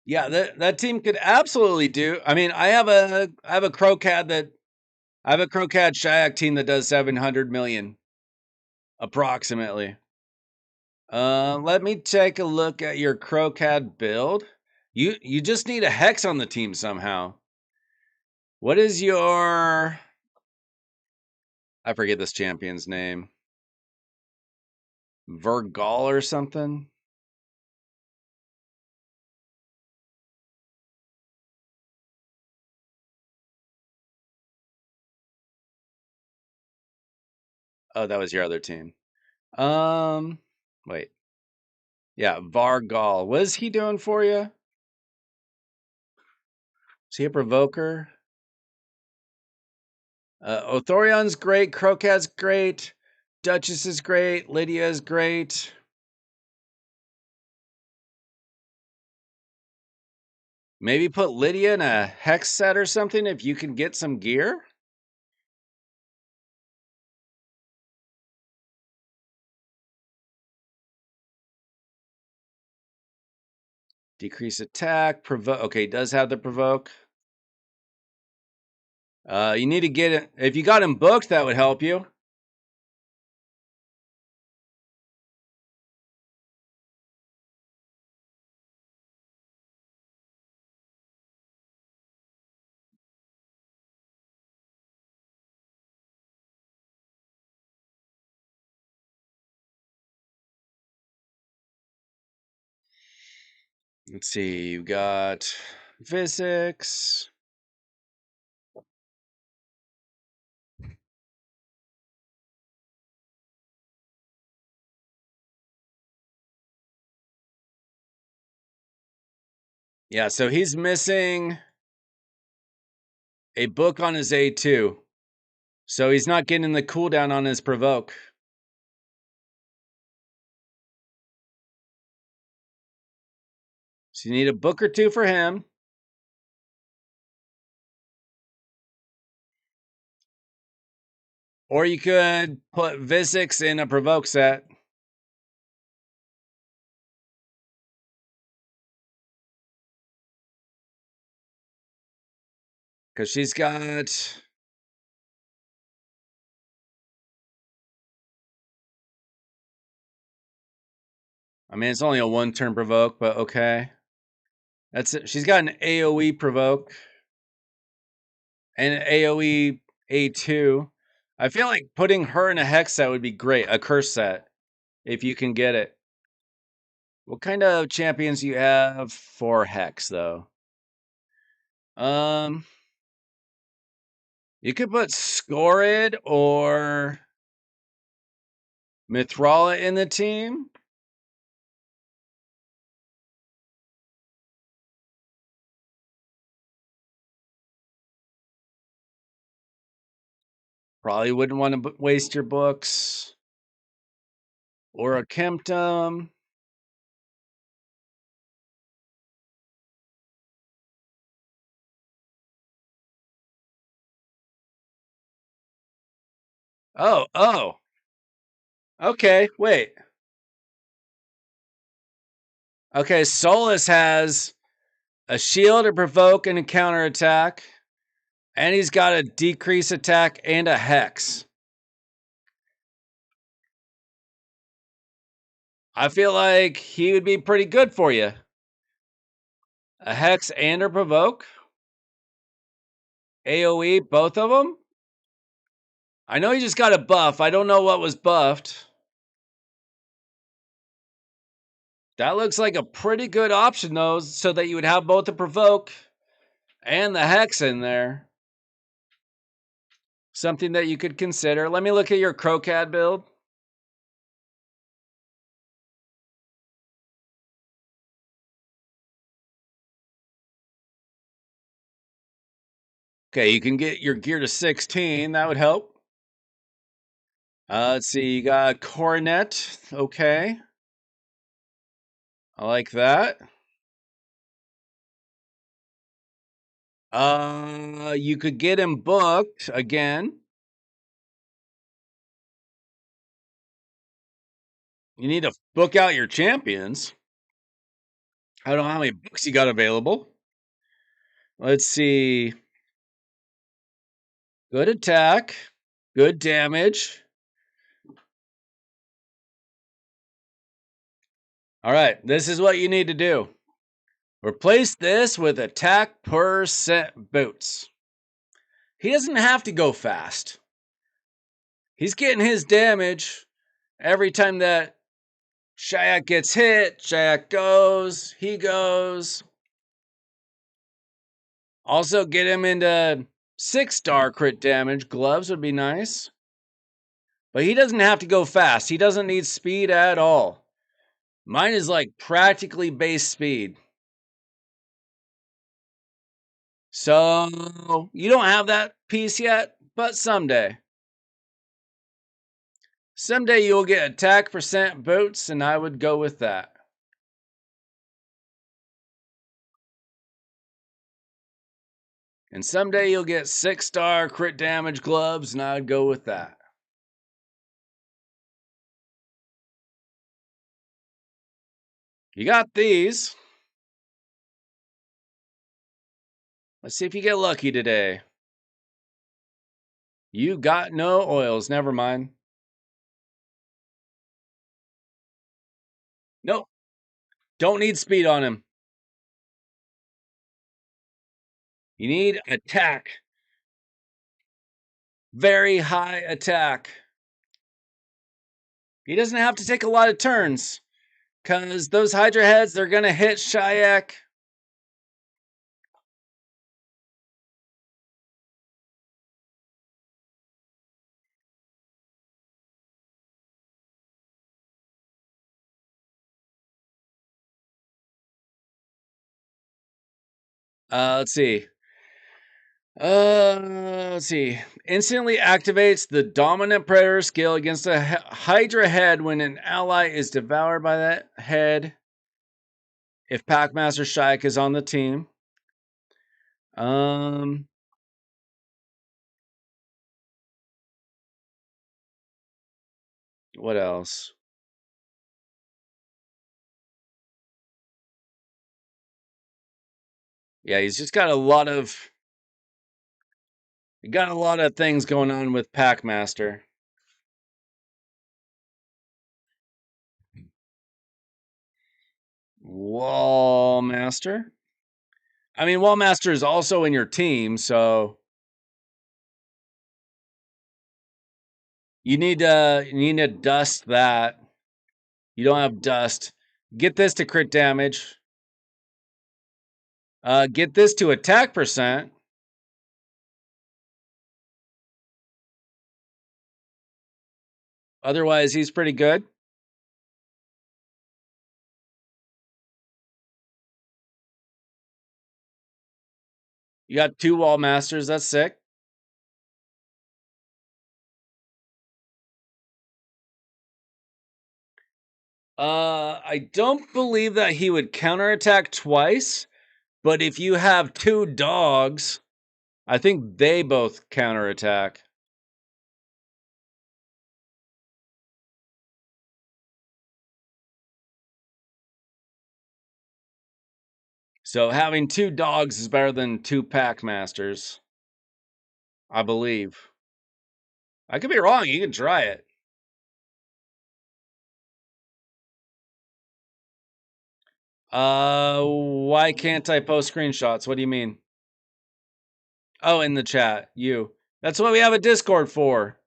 Yeah, that team could absolutely do. I mean, I have a Crocad Shayak team that does 700 million approximately. Let me take a look at your Crocad build. You just need a hex on the team somehow. What is your I forget this champion's name. Vergal or something? Oh, that was your other team. Um, Wait. Yeah, Vargal. What is he doing for you? Is he a provoker? Othorion's great. Crocat's great. Duchess is great. Lydia is great. Maybe put Lydia in a hex set or something if you can get some gear. Decrease attack. Provoke. Okay, does have the provoke. You need to get it. If you got him booked, that would help you. Let's see. You got physics. Yeah, so he's missing a book on his A2. So he's not getting the cooldown on his provoke. So you need a book or two for him. Or you could put Visix in a provoke set. Because she's got... I mean, it's only a 1-turn provoke, but okay. That's it. She's got an AoE provoke. And an AoE A2. I feel like putting her in a hex set would be great. A curse set. If you can get it. What kind of champions do you have for hex, though? You could put Scorid or Mithrala in the team. Probably wouldn't want to waste your books. Or a Kemptum. Oh. Okay, wait. Okay, Solus has a shield, a provoke, and a counterattack. And he's got a decrease attack and a hex. I feel like he would be pretty good for you. A hex and a provoke. AoE, both of them. I know he just got a buff. I don't know what was buffed. That looks like a pretty good option, though, so that you would have both the provoke and the hex in there. Something that you could consider. Let me look at your Crocad build. Okay, you can get your gear to 16. That would help. Let's see. You got Coronet. Okay. I like that. You could get him booked again. You need to book out your champions. I don't know how many books you got available. Let's see. Good attack. Good damage. All right, this is what you need to do. Replace this with attack per set boots. He doesn't have to go fast. He's getting his damage every time that Shayak gets hit. Shayak goes. He goes. Also get him into 6-star crit damage. Gloves would be nice. But he doesn't have to go fast. He doesn't need speed at all. Mine is like practically base speed. So you don't have that piece yet, but someday. Someday you'll get attack percent boots, and I would go with that. And someday you'll get 6-star crit damage gloves, and I'd go with that. You got these. Let's see if you get lucky today. You got no oils. Never mind. Nope. Don't need speed on him. You need attack. Very high attack. He doesn't have to take a lot of turns. Because those Hydra heads, they're going to hit Shayak. Let's see. Let's see. instantly activates the dominant predator skill against a Hydra head when an ally is devoured by that head. If Packmaster Shaik is on the team. What else? Yeah, he's just got a lot of things going on with Packmaster. Wallmaster. I mean, Wallmaster is also in your team, so you need to dust that. You don't have dust. Get this to crit damage. Get this to attack percent. Otherwise, he's pretty good. You got 2 Wall Masters. That's sick. I don't believe that he would counterattack twice, but if you have 2 dogs, I think they both counterattack. So having 2 dogs is better than 2 Packmasters, I believe. I could be wrong. You can try it. Why can't I post screenshots? What do you mean? Oh, in the chat. You. That's what we have a Discord for.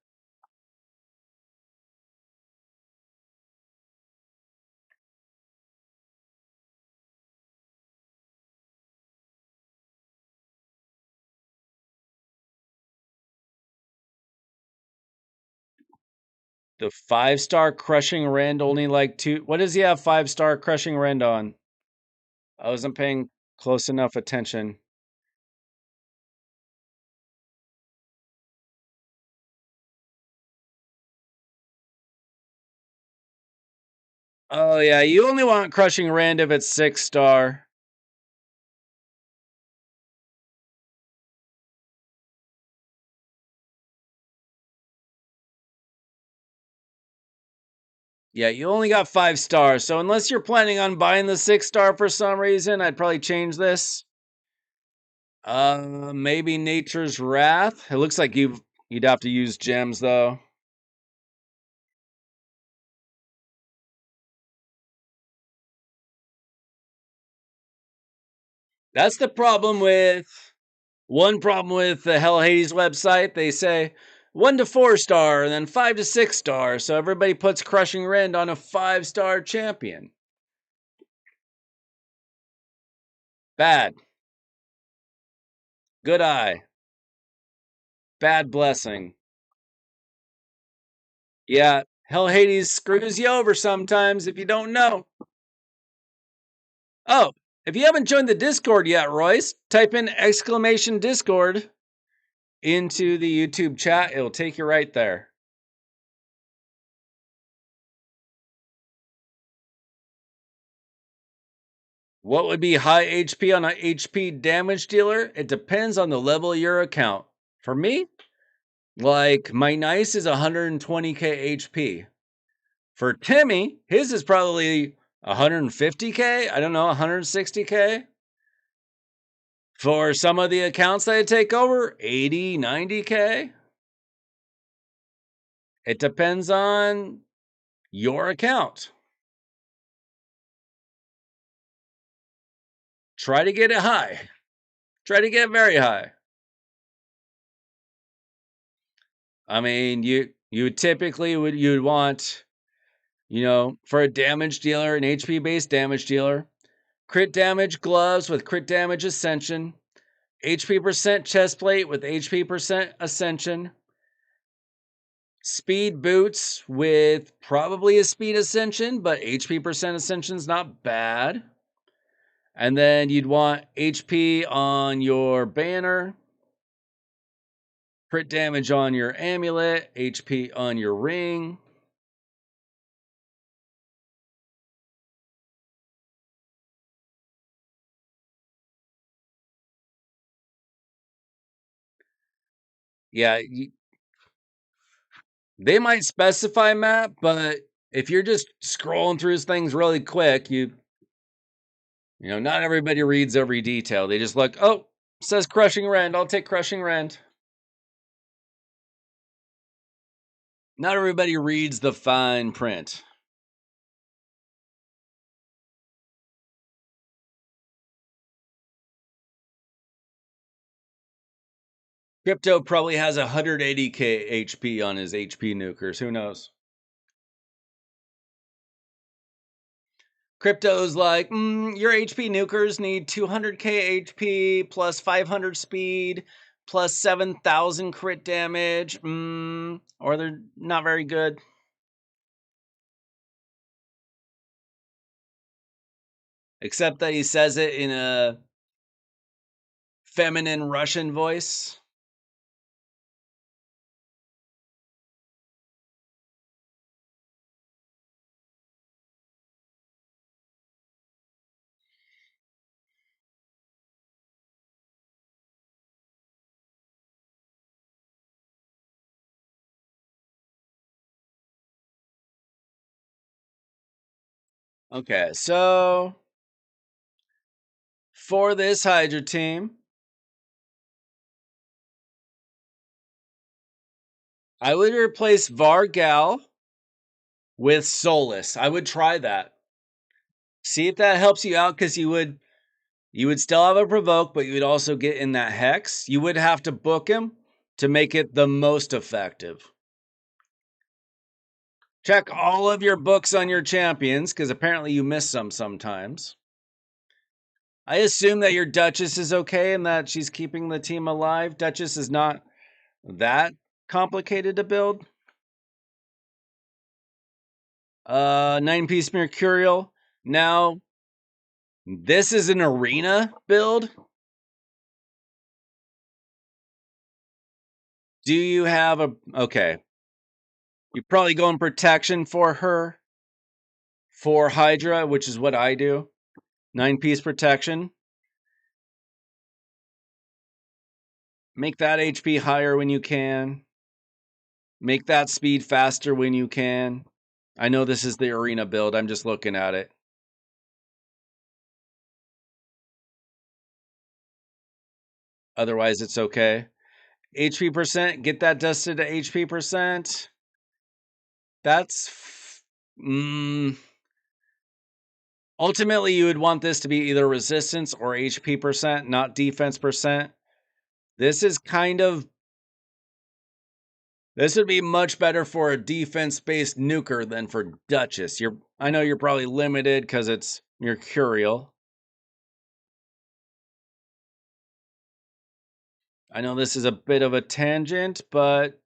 The 5-star crushing rend only like 2. What does he have 5-star crushing rend on? I wasn't paying close enough attention. Oh yeah, you only want crushing rend if it's 6-star. Yeah, you only got 5 stars. So unless you're planning on buying the 6-star for some reason, I'd probably change this. Maybe Nature's Wrath. It looks like you'd have to use gems though. That's the problem with the Hell Hades website. They say 1 to 4-star and then 5 to 6-star. So everybody puts Crushing Rend on a 5-star champion. Bad. Good eye. Bad blessing. Yeah, Hell Hades screws you over sometimes if you don't know. Oh, if you haven't joined the Discord yet, Royce, type in !Discord into the YouTube chat. It'll take you right there. What would be high HP on an HP damage dealer? It depends on the level of your account. For me, like my Nice is 120k HP. For Timmy, his is probably 150k. I don't know, 160k. For some of the accounts that I take over, 80, 90k. It depends on your account. Try to get it high. Try to get very high. I mean, you typically you'd want, for a damage dealer, an HP based damage dealer, crit damage gloves with crit damage ascension, HP percent chest plate with HP percent ascension, speed boots with probably a speed ascension, but HP percent ascension's not bad. And then you'd want HP on your banner. Crit damage on your amulet, HP on your ring. Yeah, they might specify map, but if you're just scrolling through things really quick, not everybody reads every detail. They just look, oh, says Crushing Rend. I'll take Crushing Rend. Not everybody reads the fine print. Crypto probably has 180k HP on his HP nukers. Who knows? Crypto's like, your HP nukers need 200k HP plus 500 speed plus 7,000 crit damage, or they're not very good. Except that he says it in a feminine Russian voice. Okay, so for this Hydra team, I would replace Vargal with Solus. I would try that. See if that helps you out, because you would still have a provoke, but you would also get in that hex. You would have to book him to make it the most effective. Check all of your books on your champions, because apparently you miss some sometimes. I assume that your Duchess is okay and that she's keeping the team alive. Duchess is not that complicated to build. 9-piece Mercurial. Now, this is an arena build. Do you have okay. You're probably going protection for her for Hydra, which is what I do. 9-piece protection. Make that HP higher when you can. Make that speed faster when you can. I know this is the arena build. I'm just looking at it. Otherwise, it's okay. HP percent, get that dusted to HP percent. That's... ultimately, you would want this to be either resistance or HP percent, not defense percent. This is kind of... This would be much better for a defense-based nuker than for Duchess. I know you're probably limited because it's Mercurial. I know this is a bit of a tangent, but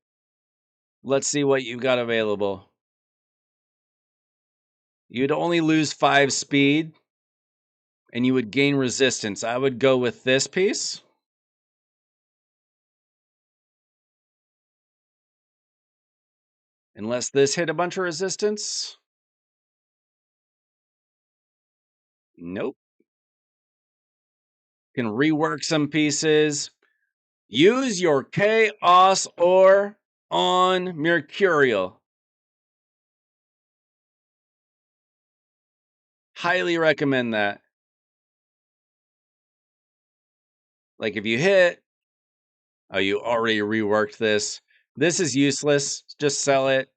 let's see what you've got available. You'd only lose 5 speed, and you would gain resistance. I would go with this piece. Unless this hit a bunch of resistance. Nope. Can rework some pieces. Use your Chaos Ore on Mercurial. Highly recommend that. Like if you hit, oh, you already reworked this. This is useless. Just sell it.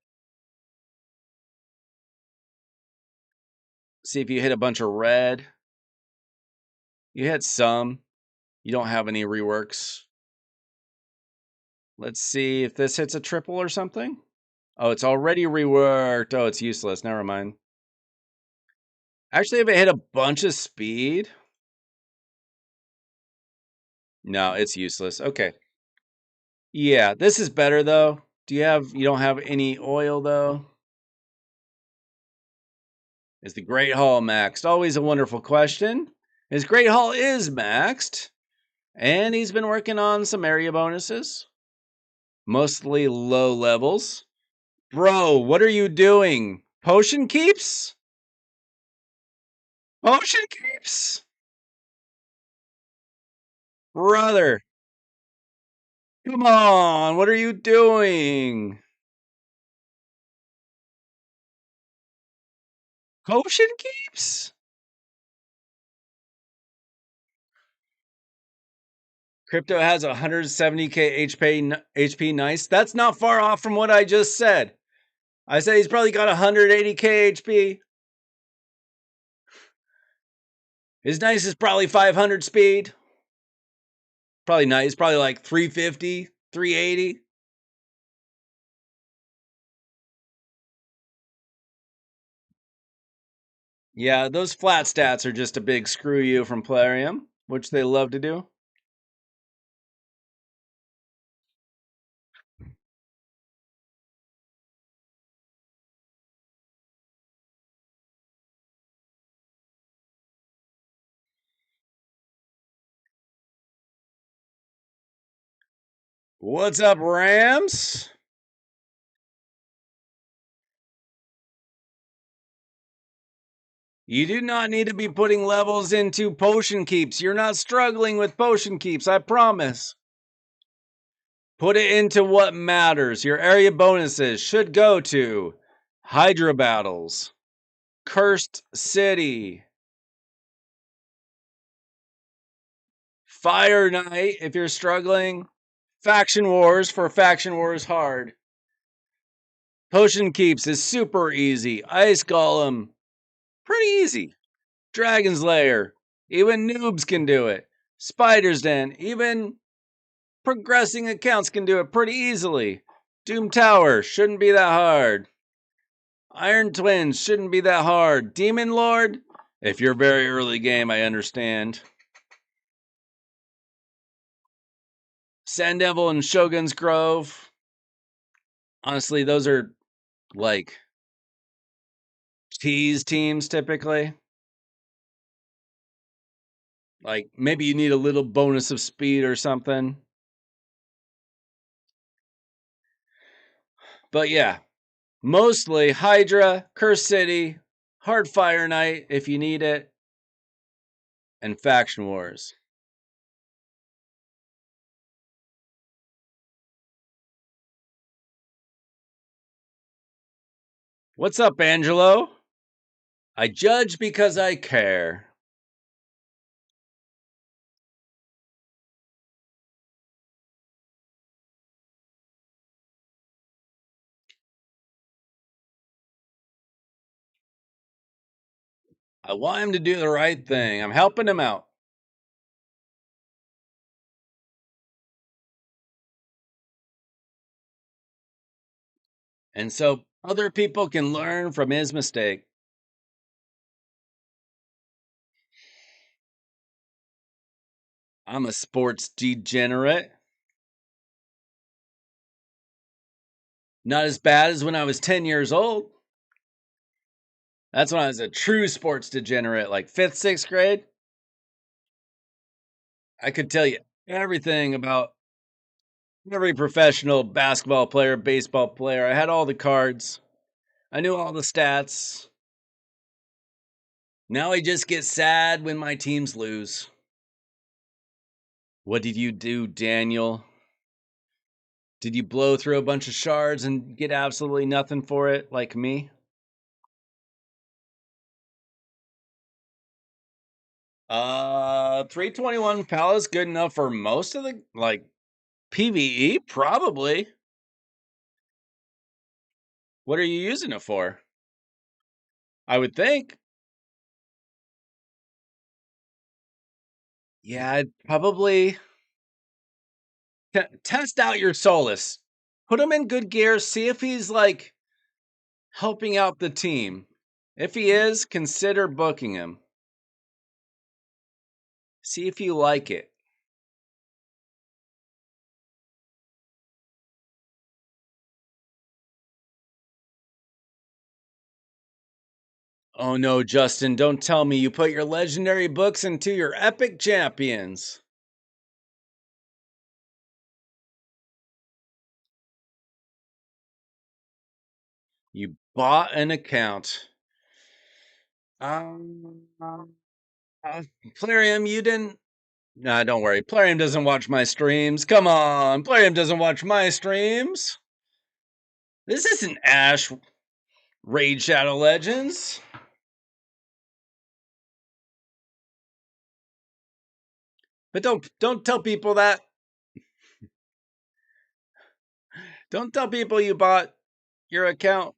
See if you hit a bunch of red. You hit some. You don't have any reworks. Let's see if this hits a triple or something. Oh, it's already reworked. Oh, it's useless. Never mind. Actually, if it hit a bunch of speed. No, it's useless. Okay. Yeah, this is better though. You don't have any oil though? Is the Great Hall maxed? Always a wonderful question. His Great Hall is maxed. And he's been working on some area bonuses. Mostly low levels. Bro, what are you doing? Potion keeps? Potion keeps? Brother, come on, what are you doing? Potion keeps? Crypto has 170k HP nice. That's not far off from what I just said. I said he's probably got 180k HP. His nice is probably 500 speed. Probably nice, probably like 350, 380. Yeah, those flat stats are just a big screw you from Plarium, which they love to do. What's up, Rams? You do not need to be putting levels into potion keeps. You're not struggling with potion keeps, I promise. Put it into what matters. Your area bonuses should go to Hydra Battles, Cursed City, Fire Knight if you're struggling, Faction Wars for Faction Wars Hard. Potion Keeps is super easy. Ice Golem, pretty easy. Dragon's Lair, even noobs can do it. Spider's Den, even progressing accounts can do it pretty easily. Doom Tower, shouldn't be that hard. Iron Twins, shouldn't be that hard. Demon Lord, if you're very early game, I understand. Sand Devil and Shogun's Grove. Honestly, those are like tease teams typically. Like maybe you need a little bonus of speed or something. But yeah, mostly Hydra, Curse City, Hard Fire Knight if you need it, and Faction Wars. What's up, Angelo? I judge because I care. I want him to do the right thing. I'm helping him out. And so other people can learn from his mistake. I'm a sports degenerate. Not as bad as when I was 10 years old. That's when I was a true sports degenerate, like 5th, 6th grade. I could tell you everything about every professional basketball player, baseball player. I had all the cards. I knew all the stats. Now I just get sad when my teams lose. What did you do, Daniel? Did you blow through a bunch of shards and get absolutely nothing for it, like me? 321 pal is good enough for most of the like PvE, probably. What are you using it for? I would think. Yeah, I'd probably test out your Solus. Put him in good gear, see if he's like helping out the team. If he is, consider booking him. See if you like it. Oh no, Justin, don't tell me you put your legendary books into your epic champions. You bought an account. Plarium, you didn't. Nah, don't worry. Plarium doesn't watch my streams. Come on. Plarium doesn't watch my streams. This isn't Ash Raid Shadow Legends. But don't tell people that. Don't tell people you bought your account.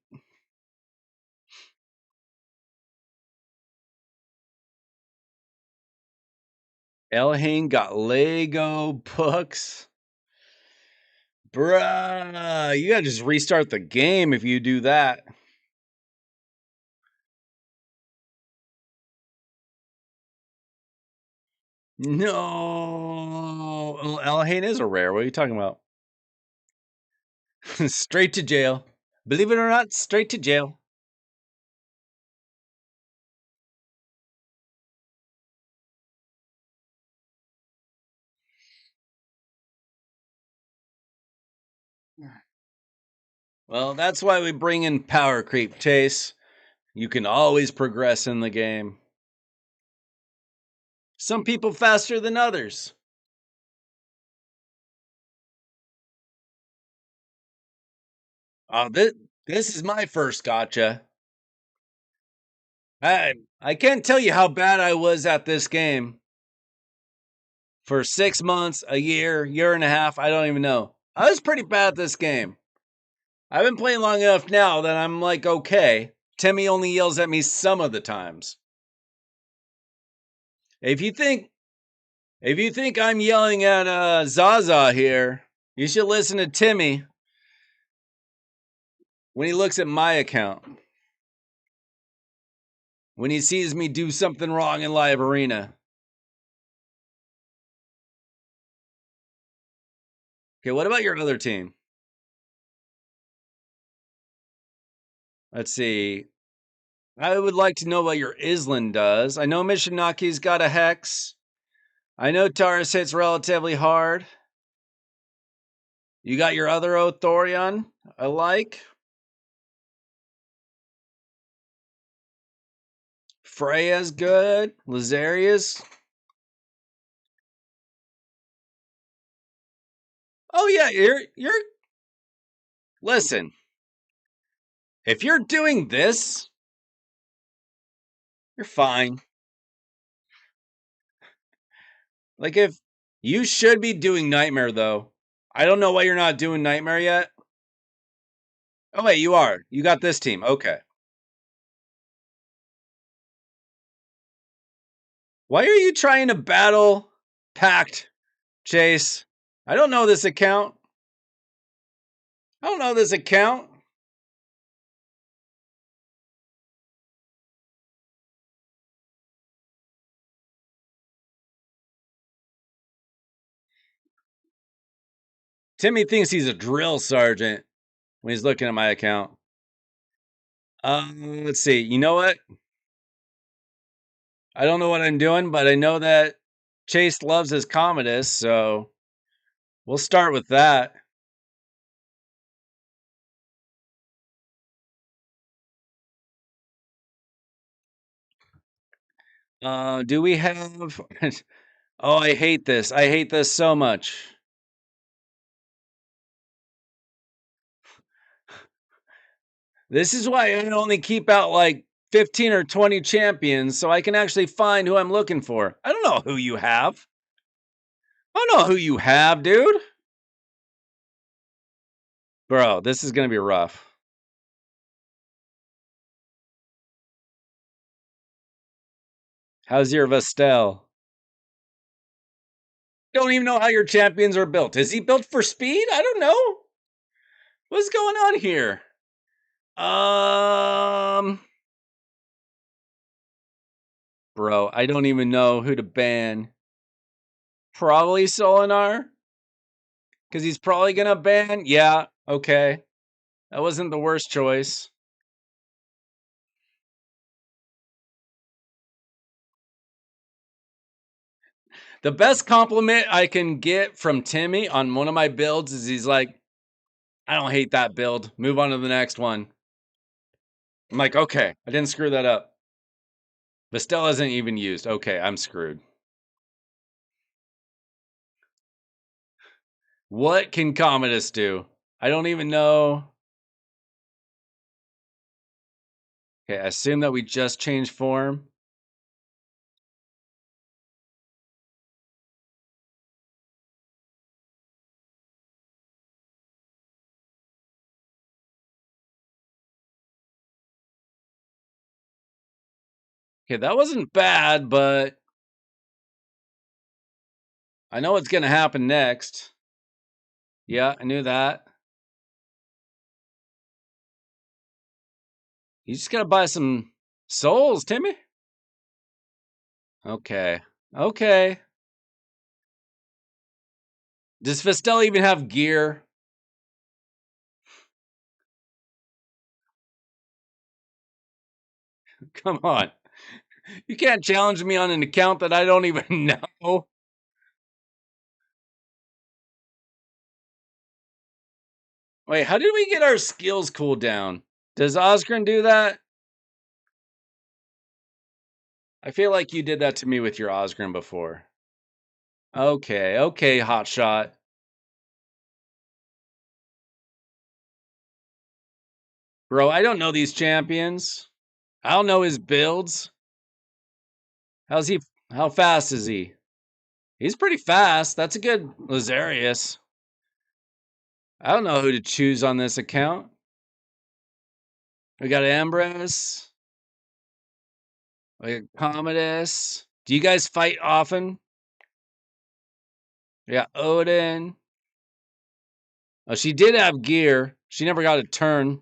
Elhain got Lego books. Bruh, you gotta just restart the game if you do that. No. Well, Elhain is a rare. What are you talking about? Straight to jail. Believe it or not, straight to jail. Well, that's why we bring in power creep, Chase. You can always progress in the game. Some people faster than others. Oh, this is my first gotcha. I can't tell you how bad I was at this game. For 6 months, a year and a half, I don't even know. I was pretty bad at this game. I've been playing long enough now that I'm like, okay. Timmy only yells at me some of the times. If you think I'm yelling at Zaza here, you should listen to Timmy when he looks at my account. When he sees me do something wrong in live arena. Okay, what about your other team? Let's see. I would like to know what your Island does. I know Mishinaki's got a Hex. I know Taurus hits relatively hard. You got your other Othorion I like. Freya's good. Lazarius. Oh yeah, you're listen. If you're doing this, you're fine. Like if you should be doing Nightmare though. I don't know why you're not doing Nightmare yet. Oh wait, you are. You got this team. Okay. Why are you trying to battle Pact, Chase? I don't know this account. I don't know this account. Timmy thinks he's a drill sergeant when he's looking at my account. Let's see. You know what? I don't know what I'm doing, but I know that Chase loves his Commodus, so we'll start with that. Do we have? Oh, I hate this. I hate this so much. This is why I only keep out like 15 or 20 champions so I can actually find who I'm looking for. I don't know who you have. I don't know who you have, dude. Bro, this is going to be rough. How's your Vestel? Don't even know how your champions are built. Is he built for speed? I don't know. What's going on here? Bro, I don't even know who to ban. Probably Solinar? Because he's probably going to ban? Yeah, okay. That wasn't the worst choice. The best compliment I can get from Timmy on one of my builds is he's like, I don't hate that build. Move on to the next one. I'm like, okay, I didn't screw that up. Vestel isn't even used. Okay, I'm screwed. What can Commodus do? I don't even know. Okay, I assume that we just changed form. Okay, that wasn't bad, but I know what's going to happen next. Yeah, I knew that. You just got to buy some souls, Timmy. Okay. Okay. Does Vestel even have gear? Come on. You can't challenge me on an account that I don't even know. Wait, how did we get our skills cooled down? Does Osgrin do that? I feel like you did that to me with your Osgrin before. Okay, okay, hotshot. Bro, I don't know these champions. I don't know his builds. How's he? How fast is he? He's pretty fast. That's a good Lazarius. I don't know who to choose on this account. We got Ambrose. We got Commodus. Do you guys fight often? Yeah, Odin. Oh, she did have gear. She never got a turn.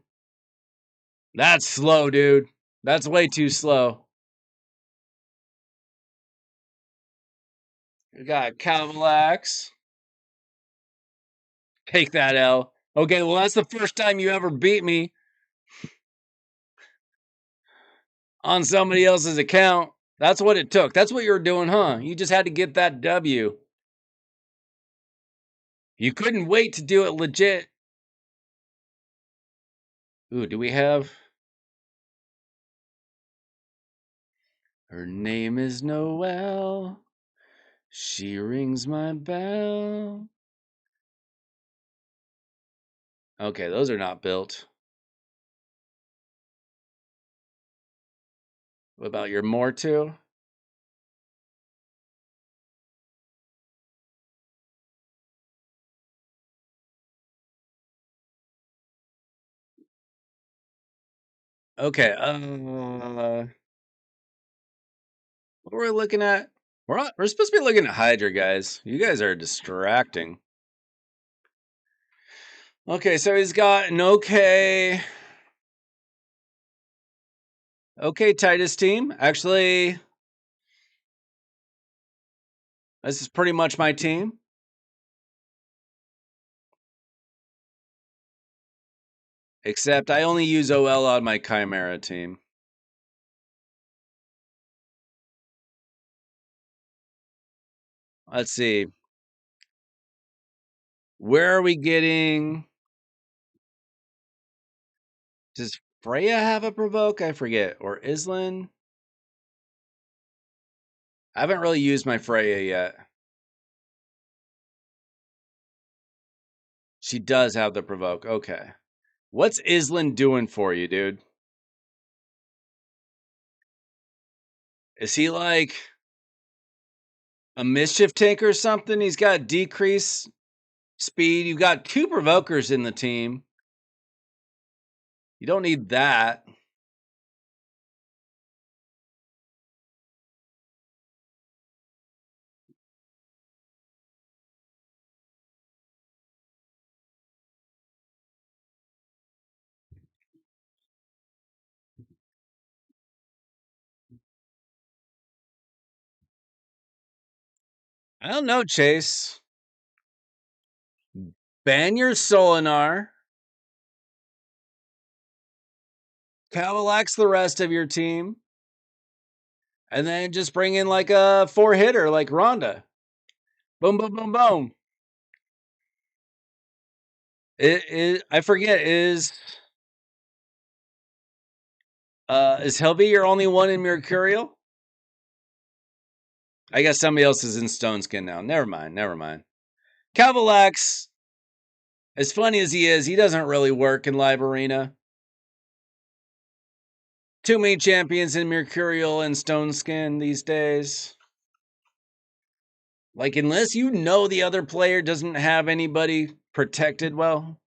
That's slow, dude. That's way too slow. We got Cavalax. Take that L. Okay, well, that's the first time you ever beat me on somebody else's account. That's what it took. That's what you were doing, huh? You just had to get that W. You couldn't wait to do it legit. Ooh, do we have? Her name is Noelle. She rings my bell. Okay, those are not built. What about your Mortu? Okay, what were we looking at? We're supposed to be looking at Hydra, guys. You guys are distracting. Okay, so he's got an okay Titus team. Actually, this is pretty much my team. Except I only use OL on my Chimera team. Let's see. Where are we getting? Does Freya have a provoke? I forget. Or Islin? I haven't really used my Freya yet. She does have the provoke. Okay. What's Islin doing for you, dude? Is he like a mischief tank or something? He's got decrease speed. You've got 2 provokers in the team. You don't need that. I don't know, Chase. Ban your Solinar. Cavalax the rest of your team. And then just bring in like a 4-hitter like Rhonda. Boom, boom, boom, boom. I forget, Is Helvey your only one in Mercurial? I guess somebody else is in Stone Skin now. Never mind. Cavalax, as funny as he is, he doesn't really work in Live Arena. Too many champions in Mercurial and Stone Skin these days. Like, unless you know the other player doesn't have anybody protected well.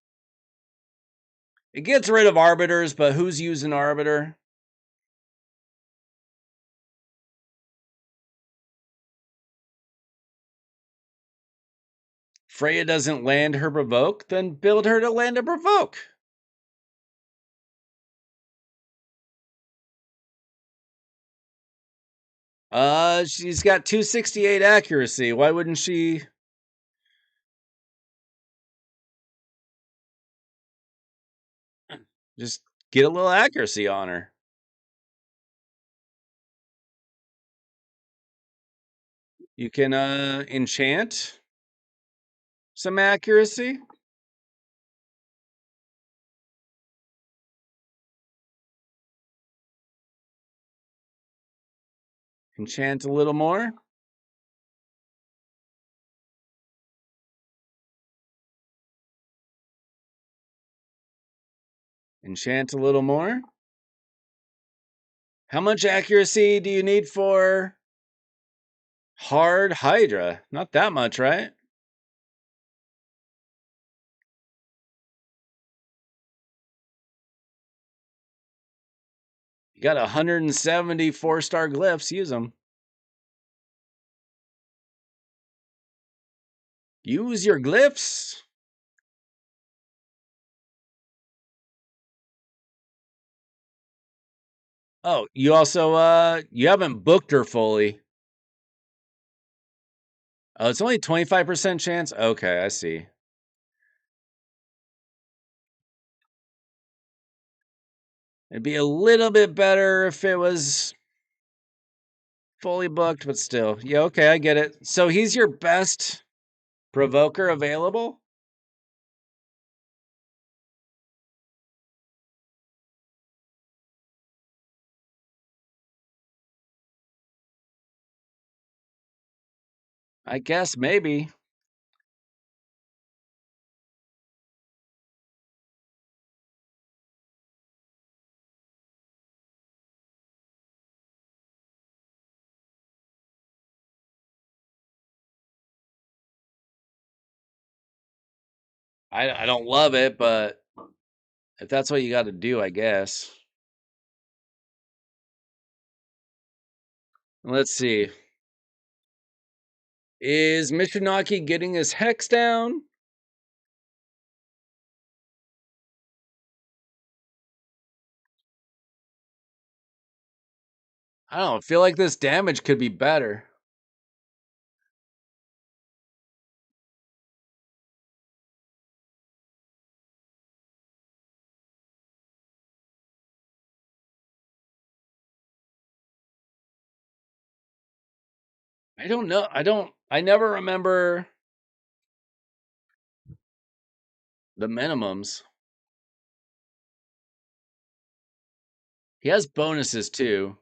It gets rid of Arbiters, but who's using Arbiter? Freya doesn't land her provoke, then build her to land a provoke. She's got 268 accuracy. Why wouldn't she? Just get a little accuracy on her. You can enchant some accuracy. Enchant a little more. Enchant a little more. How much accuracy do you need for Hard Hydra? Not that much, right? You got 170 4-star glyphs. Use them. Use your glyphs. Oh, you also you haven't booked her fully. Oh, it's only 25% chance? Okay, I see. It'd be a little bit better if it was fully booked, but still. Yeah, okay, I get it. So he's your best provoker available? I guess maybe. I don't love it, but if that's what you got to do, I guess. Let's see. Is Michinaki getting his hex down? I don't feel like this damage could be better. I don't know. I never remember the minimums. He has bonuses too.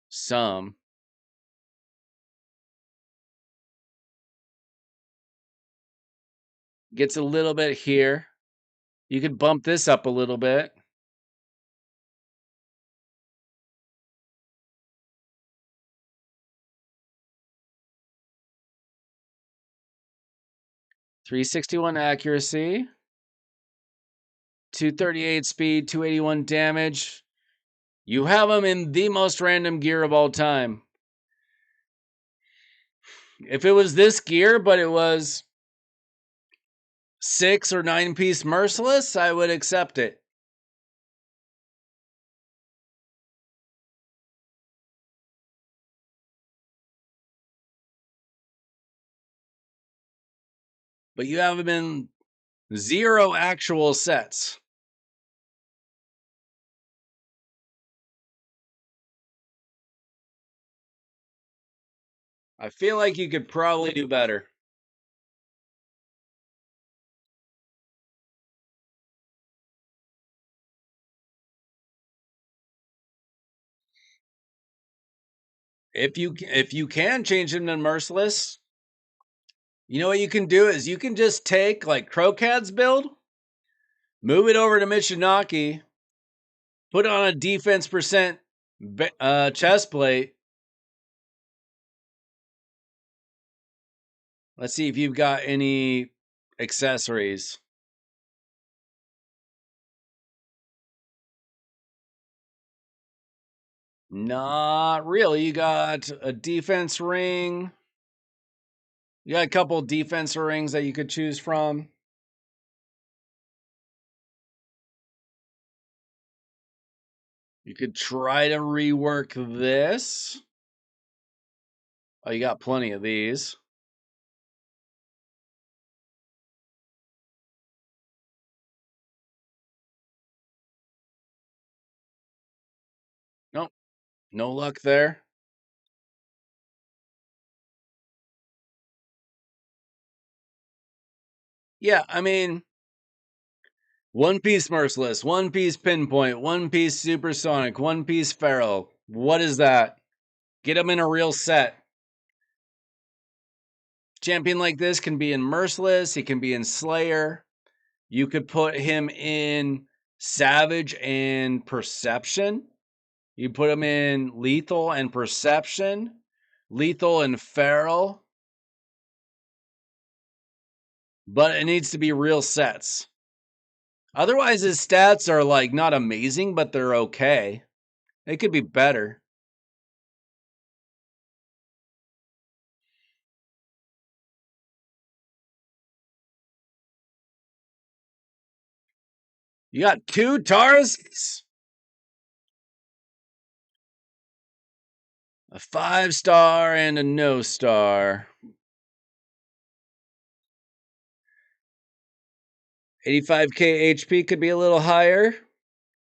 Some. Gets a little bit here. You could bump this up a little bit. .361 accuracy. 238 speed, 281 damage. You have him in the most random gear of all time. If it was this gear, but it was 6 or 9 piece merciless, I would accept it. But you have him in 0 actual sets. I feel like you could probably do better. If you can change him to merciless, you know what you can do is you can just take like Crocad's build, move it over to Michinaki, put on a defense percent chest plate. Let's see if you've got any accessories. Not really. You got a defense ring. You got a couple defense rings that you could choose from. You could try to rework this. Oh, you got plenty of these. Nope. No luck there. Yeah, I mean, One Piece Merciless, One Piece Pinpoint, One Piece Supersonic, One Piece Feral. What is that? Get them in a real set. Champion like this can be in Merciless, he can be in Slayer. You could put him in Savage and Perception. You put him in Lethal and Perception, Lethal and Feral. But it needs to be real sets. Otherwise, his stats are like not amazing, but they're okay. It could be better. You got 2 Tauruses? A 5-star and a no star. 85k HP could be a little higher.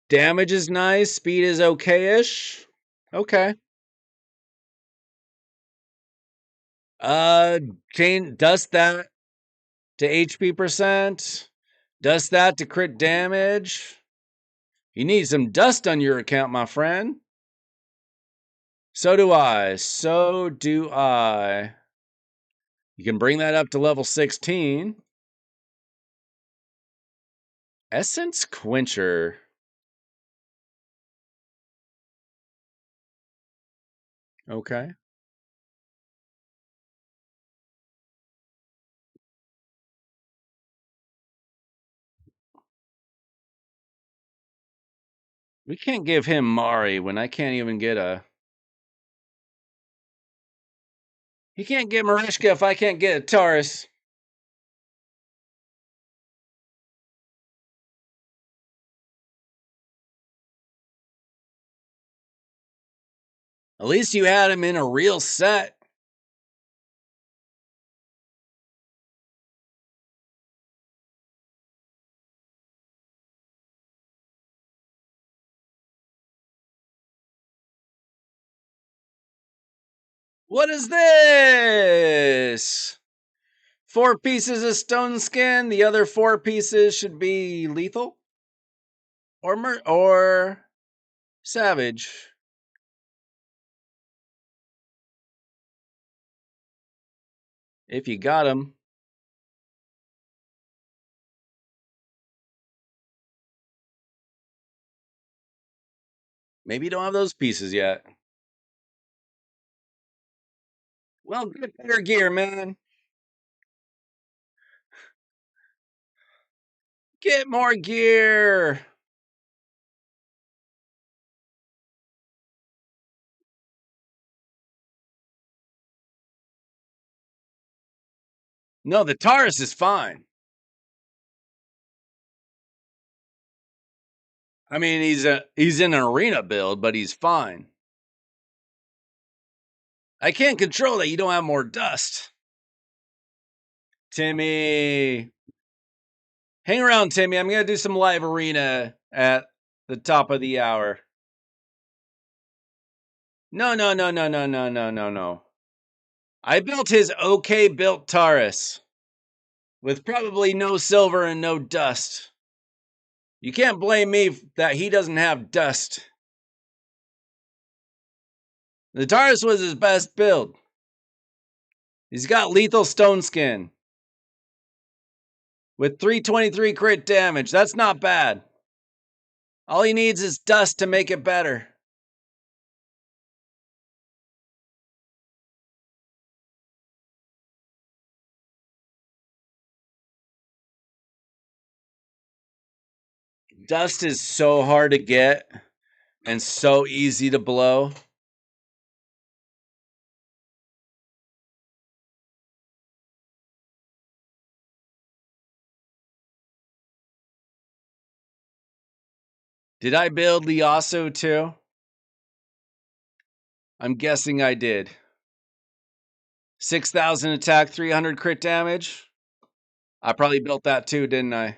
Damage is nice. Speed is okay-ish. Okay. Dust that to HP percent. Dust that to crit damage. You need some dust on your account, my friend. So do I. So do I. You can bring that up to level 16. Essence Quencher. Okay. We can't give him Mari when I can't even get a... He can't get Marishka if I can't get a Taurus. At least you had him in a real set. What is this? 4 pieces of stone skin. The other 4 pieces should be lethal or savage. If you got him. Maybe you don't have those pieces yet. Well, get better gear, man. Get more gear. No, the Taurus is fine. I mean, he's in an arena build, but he's fine. I can't control that you don't have more dust. Timmy. Hang around, Timmy. I'm going to do some live arena at the top of the hour. No. I built his okay built Taurus with probably no silver and no dust. You can't blame me that he doesn't have dust. The Taurus was his best build. He's got lethal stone skin with 323 crit damage. That's not bad. All he needs is dust to make it better. Dust is so hard to get and so easy to blow. Did I build Liasso too? I'm guessing I did. 6,000 attack, 300 crit damage. I probably built that too, didn't I?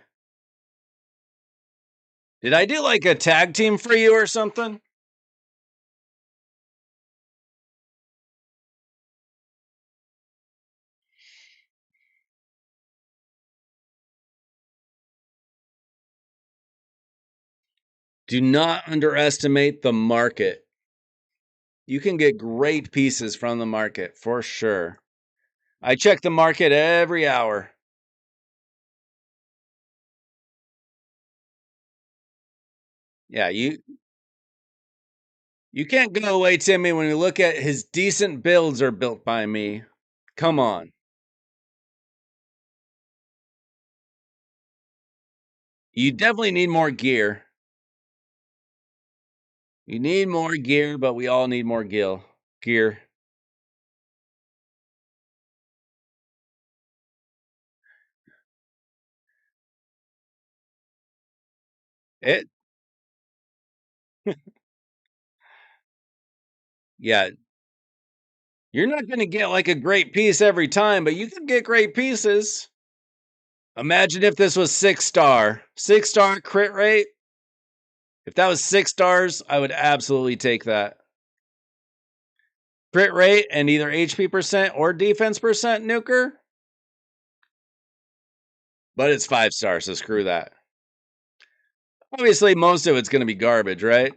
Did I do like a tag team for you or something? Do not underestimate the market. You can get great pieces from the market for sure. I check the market every hour. Yeah, you can't go away, Timmy, when you look at his decent builds are built by me. Come on. You definitely need more gear. You need more gear, but we all need more gear. It yeah, you're not going to get like a great piece every time, but you can get great pieces. Imagine if this was 6-star. 6-star crit rate. If that was 6 stars, I would absolutely take that. Crit rate and either HP percent or defense percent nuker. But it's 5 stars, so screw that. Obviously, most of it's going to be garbage, right?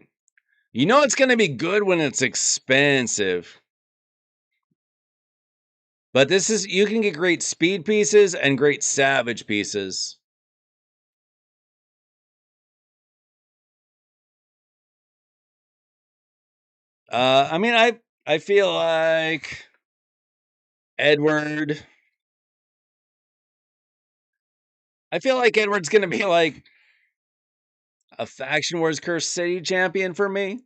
You know it's going to be good when it's expensive. But this is, you can get great speed pieces and great savage pieces. I mean, I feel like Edward. I feel like Edward's going to be like a Faction Wars Cursed City champion for me.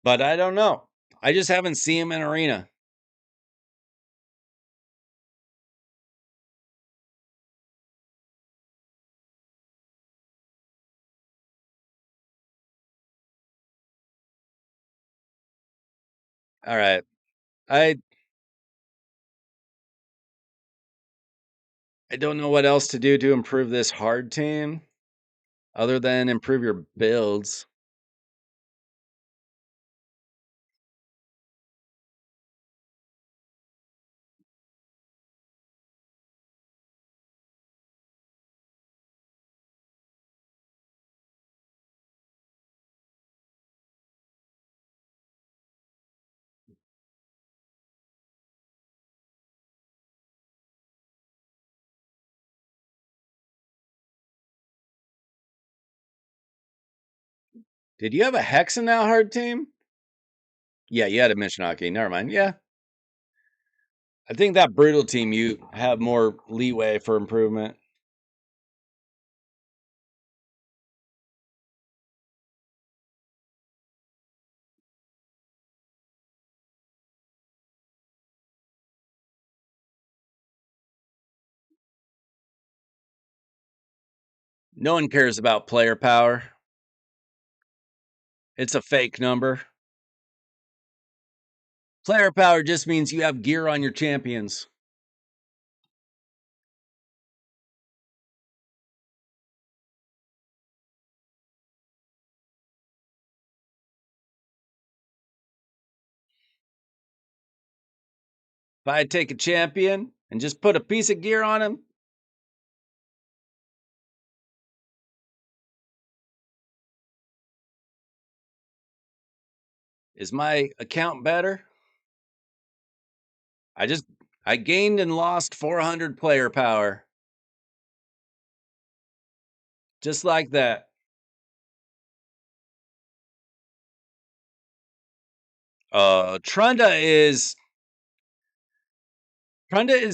But I don't know. I just haven't seen him in Arena. All right. I I don't know what else to do to improve this hard team other than improve your builds. Did you have a Hex in that hard team? Yeah, you had a Mishinaki. Never mind. Yeah. I think that brutal team you have more leeway for improvement. No one cares about player power. It's a fake number. Player power just means you have gear on your champions. If I take a champion and just put a piece of gear on him, Is my account better? I gained and lost 400 player power. Just like that. Trunda is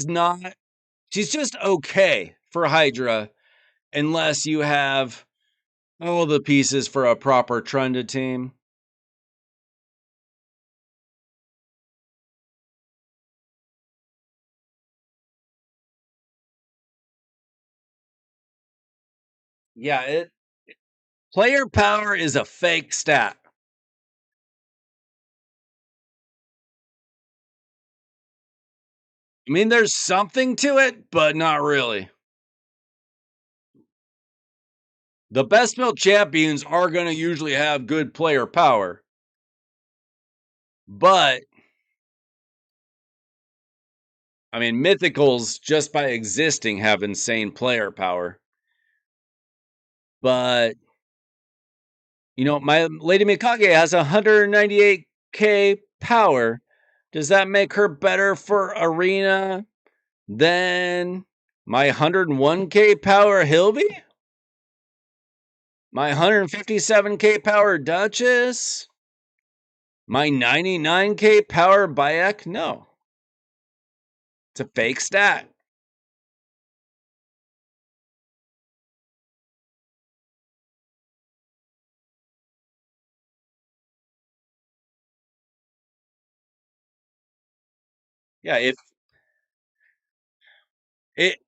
not, she's just okay for Hydra unless you have all the pieces for a proper Trunda team. Yeah, player power is a fake stat. I mean, there's something to it, but not really. The best built champions are going to usually have good player power. But, I mean, mythicals, just by existing, have insane player power. But, you know, my Lady Mikage has 198k power. Does that make her better for Arena than my 101k power Hilby? My 157k power Duchess? My 99k power Bayek? No. It's a fake stat. Yeah, if it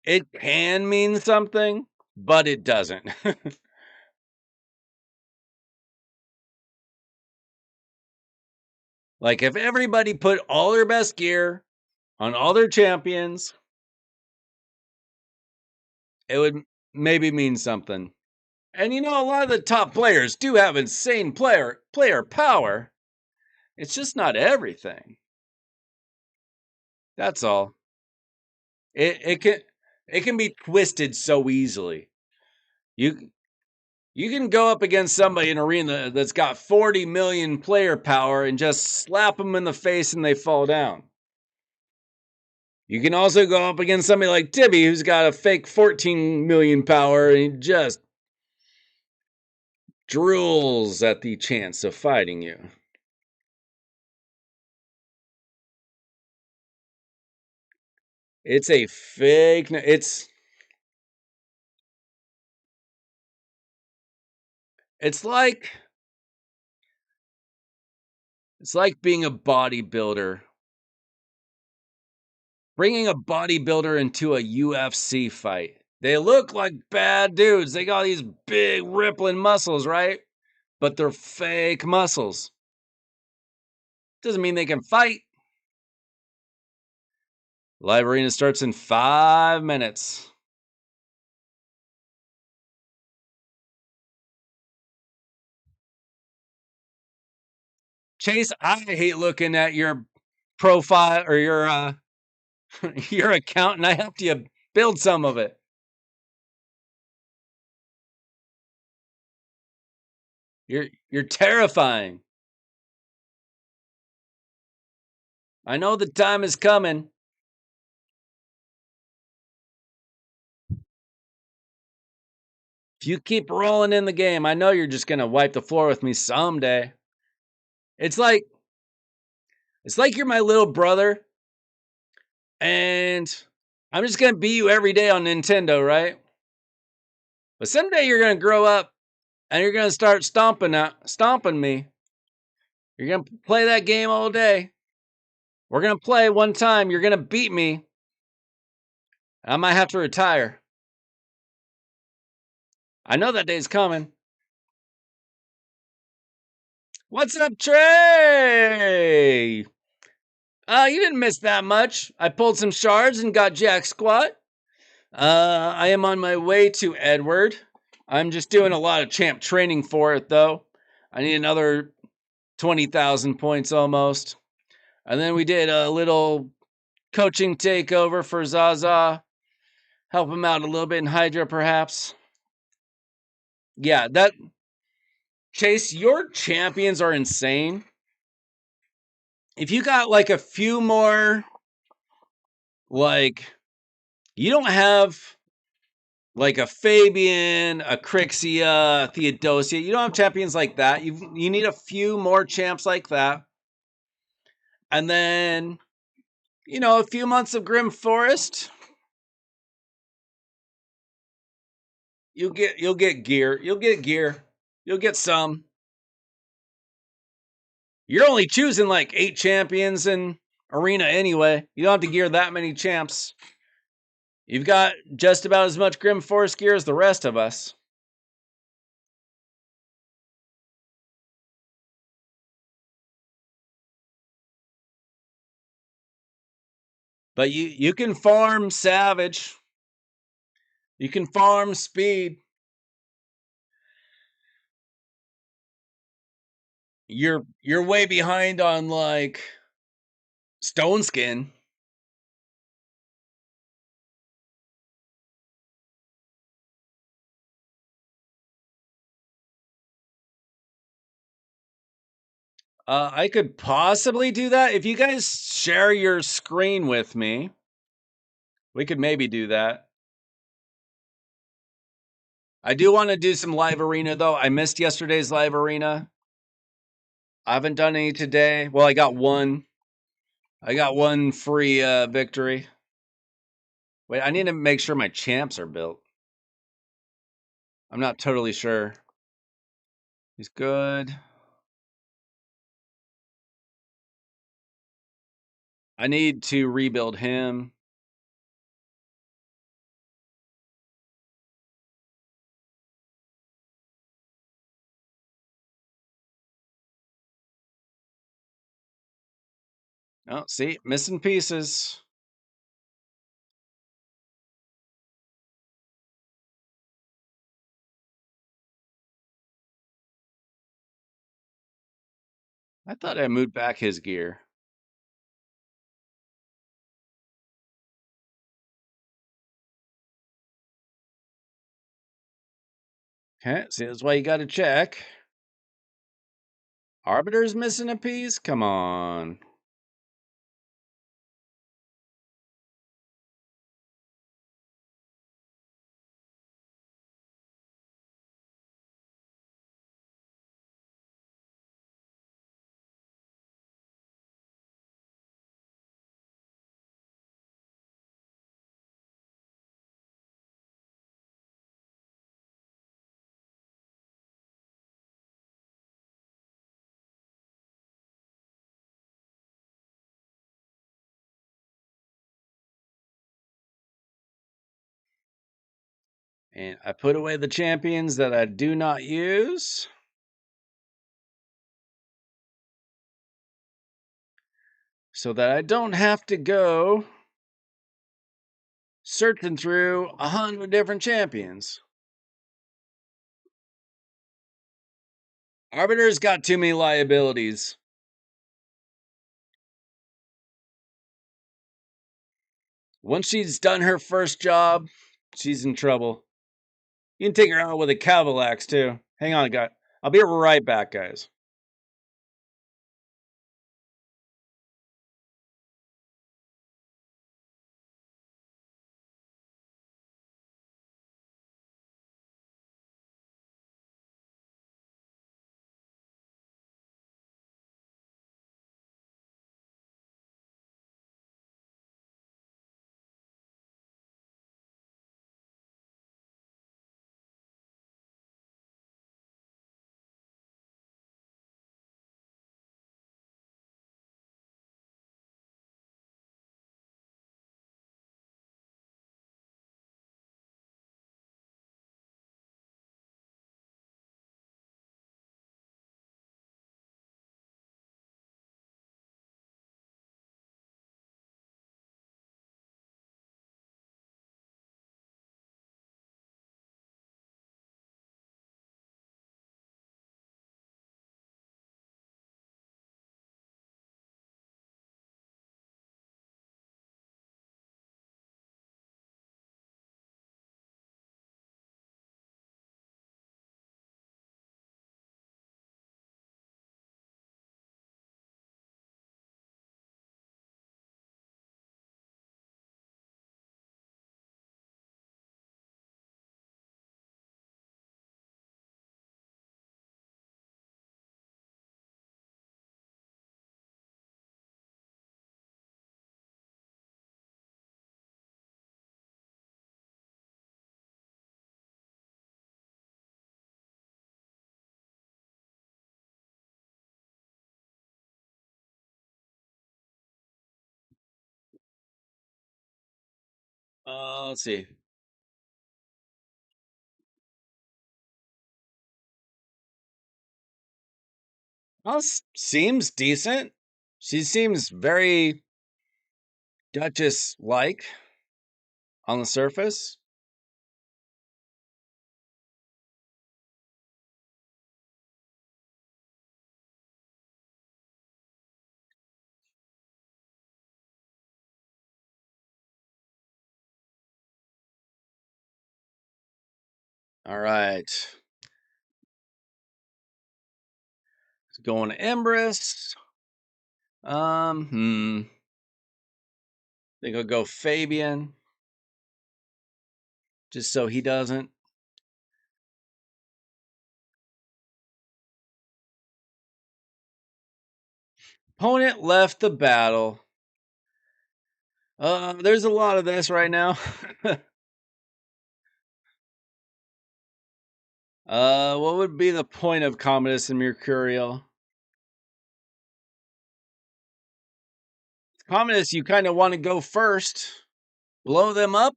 it can mean something, but it doesn't. Like if everybody put all their best gear on all their champions, it would maybe mean something. And you know, a lot of the top players do have insane player power. It's just not everything. That's all. It can be twisted so easily. You you can go up against somebody in arena that's got 40 million player power and just slap them in the face and they fall down. You can also go up against somebody like Tibby who's got a fake 14 million power and he just drools at the chance of fighting you. It's a fake. It's like being a bodybuilder. Bringing a bodybuilder into a UFC fight. They look like bad dudes. They got these big rippling muscles, right? But they're fake muscles. Doesn't mean they can fight. Live arena starts in 5 minutes. Chase, I hate looking at your profile or your your account, and I helped you build some of it. You're terrifying. I know the time is coming. If you keep rolling in the game, I know you're just gonna wipe the floor with me someday. It's like you're my little brother, and I'm just gonna beat you every day on Nintendo, right? But someday you're gonna grow up and you're gonna start stomping me. You're gonna play that game all day. We're gonna play one time. You're gonna beat me. I might have to retire. I know that day's coming. What's up, Trey? You didn't miss that much. I pulled some shards and got jack squat. I am on my way to Edward. I'm just doing a lot of champ training for it, though. I need another 20,000 points almost. And then we did a little coaching takeover for Zaza. Help him out a little bit in Hydra, perhaps. Yeah, Chase, your champions are insane. If you got like a few more, like, you don't have like a Fabian, a Crixia, a Theodosia. You don't have champions like that. You need a few more champs like that. And then, a few months of Grim Forest. You'll get gear. You'll get gear. You'll get some. You're only choosing like 8 champions in Arena anyway. You don't have to gear that many champs. You've got just about as much Grim Forest gear as the rest of us. But you can farm Savage. You can farm Speed. You're way behind on like Stone Skin. I could possibly do that. If you guys share your screen with me, we could maybe do that. I do want to do some live arena though. I missed yesterday's live arena. I haven't done any today. Well, I got one. I got one free victory. Wait, I need to make sure my champs are built. I'm not totally sure. He's good. I need to rebuild him. Oh, see, missing pieces. I thought I moved back his gear. Okay, see, that's why you got to check. Arbiter's missing a piece? Come on. And I put away the champions that I do not use. So that I don't have to go searching through 100 different champions. Arbiter's got too many liabilities. Once she's done her first job, she's in trouble. You can take her out with a Cavalax too. Hang on, guys. I'll be right back, guys. Let's see. Well, seems decent. She seems very Duchess-like on the surface. All right. Going to Empress. Think I'll go Fabian. Just so he doesn't. Opponent left the battle. There's a lot of this right now. What would be the point of Commodus and Mercurial? Commodus, you kind of want to go first. Blow them up.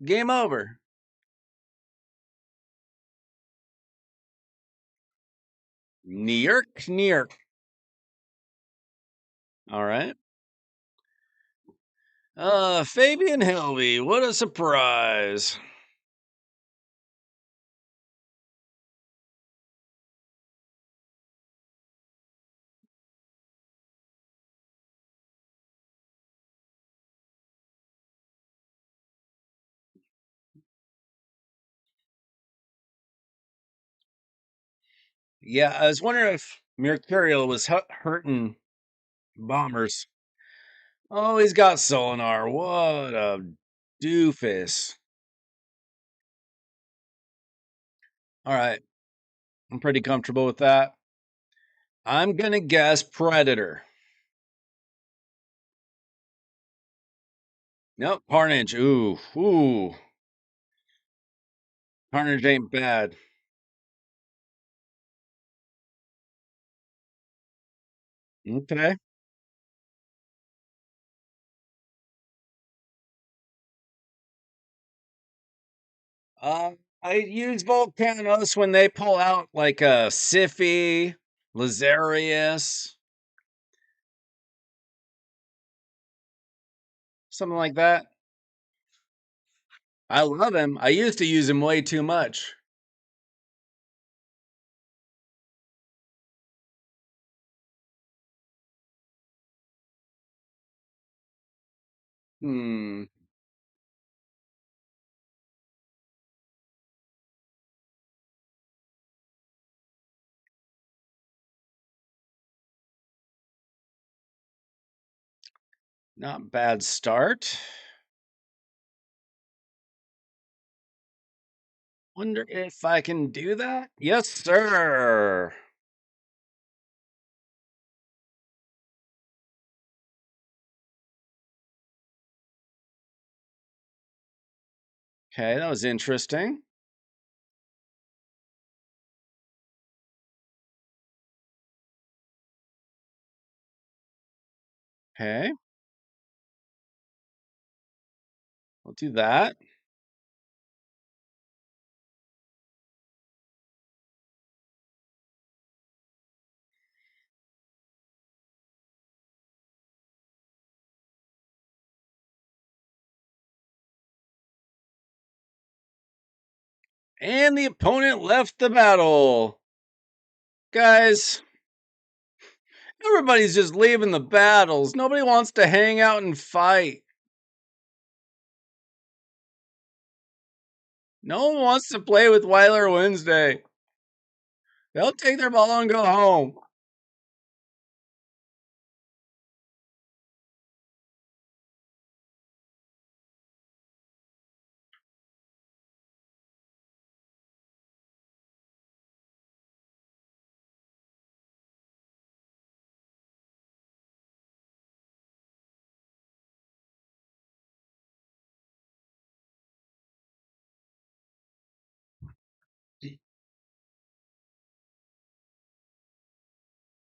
Game over. Neark. All right. Fabian Hilby, what a surprise. Yeah, I was wondering if Mercurial was hurting bombers. Oh, he's got Solinar. What a doofus. All right. I'm pretty comfortable with that. I'm going to guess Predator. Nope, Carnage. Ooh. Carnage ain't bad. Okay. I use Volcanos when they pull out like a Siffy, Lazarius, something like that. I love him. I used to use him way too much. Hmm. Not bad start. Wonder if I can do that? Yes, sir. Okay, that was interesting. Okay, we'll do that. And the opponent left the battle. Guys, everybody's just leaving the battles. Nobody wants to hang out and fight. No one wants to play with Weiler Wednesday. They'll take their ball and go home.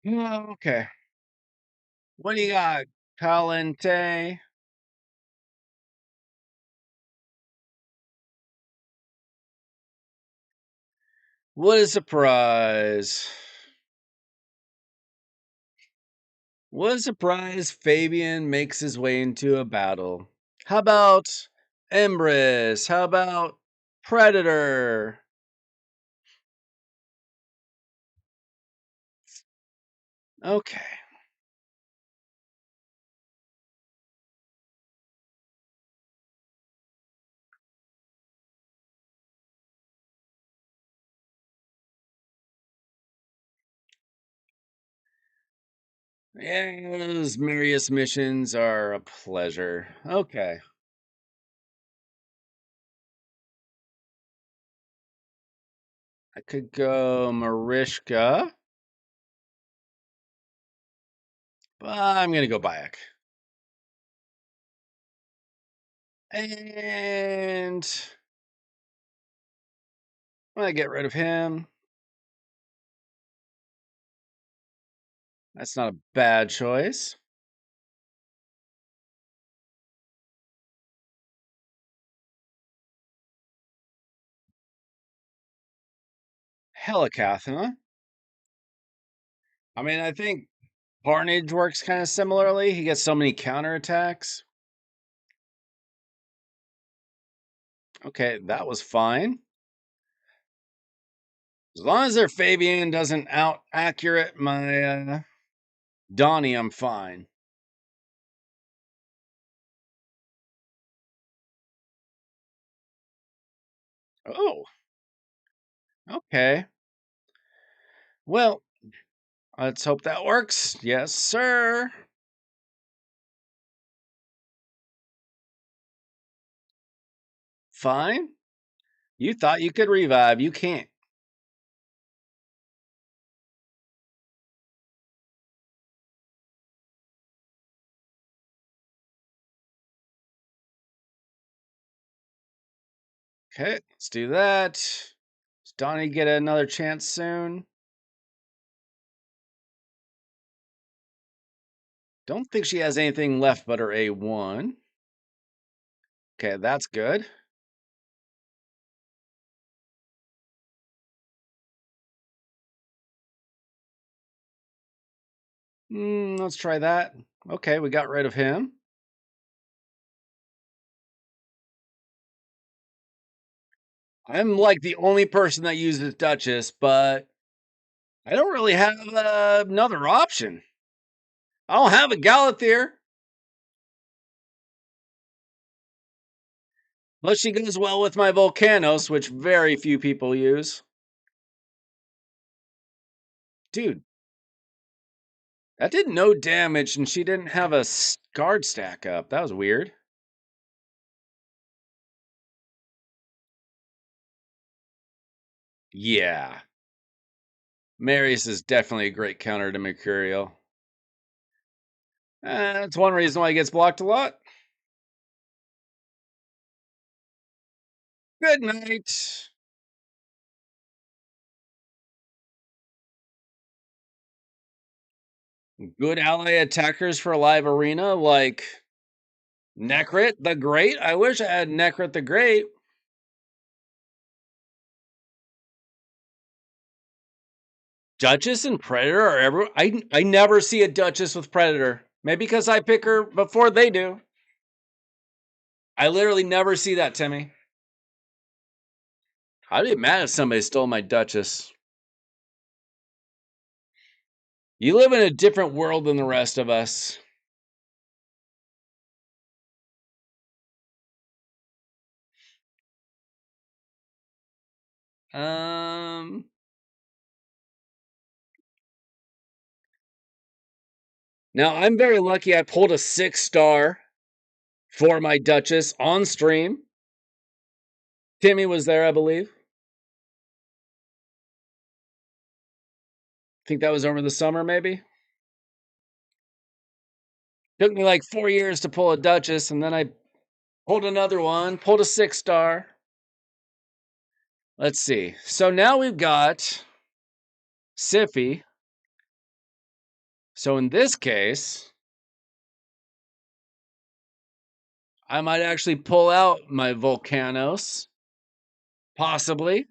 Oh, okay. What do you got? Calente. What a surprise. What a surprise. Fabian makes his way into a battle. How about Empress? How about Predator? Okay. Yeah, those Marius missions are a pleasure. Okay. I could go Marishka, but I'm going to go Bayek. And I'm going to get rid of him. That's not a bad choice. Helicath, huh? I mean, I think Carnage works kind of similarly. He gets so many counterattacks. Okay, that was fine. As long as their Fabian doesn't out accurate my Donnie, I'm fine. Oh, okay. Well, let's hope that works. Yes, sir. Fine. You thought you could revive. You can't. Okay, let's do that. Does Donnie get another chance soon? Don't think she has anything left but her A1. Okay, that's good. Let's try that. Okay, we got rid of him. I'm like the only person that uses Duchess, but I don't really have another option. I don't have a Galathier. Unless she goes well with my Volcanos, which very few people use. Dude, that did no damage, and she didn't have a guard stack up. That was weird. Yeah. Marius is definitely a great counter to Mercurial. That's one reason why he gets blocked a lot. Good night. Good ally attackers for live arena like Necrit the Great. I wish I had Necrit the Great. Duchess and Predator are ever. I never see a Duchess with Predator. Maybe because I pick her before they do. I literally never see that, Timmy. I'd be mad if somebody stole my Duchess. You live in a different world than the rest of us. Um. Now I'm very lucky. I pulled a 6-star for my Duchess on stream. Timmy was there, I believe. I think that was over the summer, maybe. Took me like 4 years to pull a Duchess, and then I pulled another one, pulled a 6-star. Let's see. So now we've got Siffy. So in this case, I might actually pull out my Volcanos. Possibly.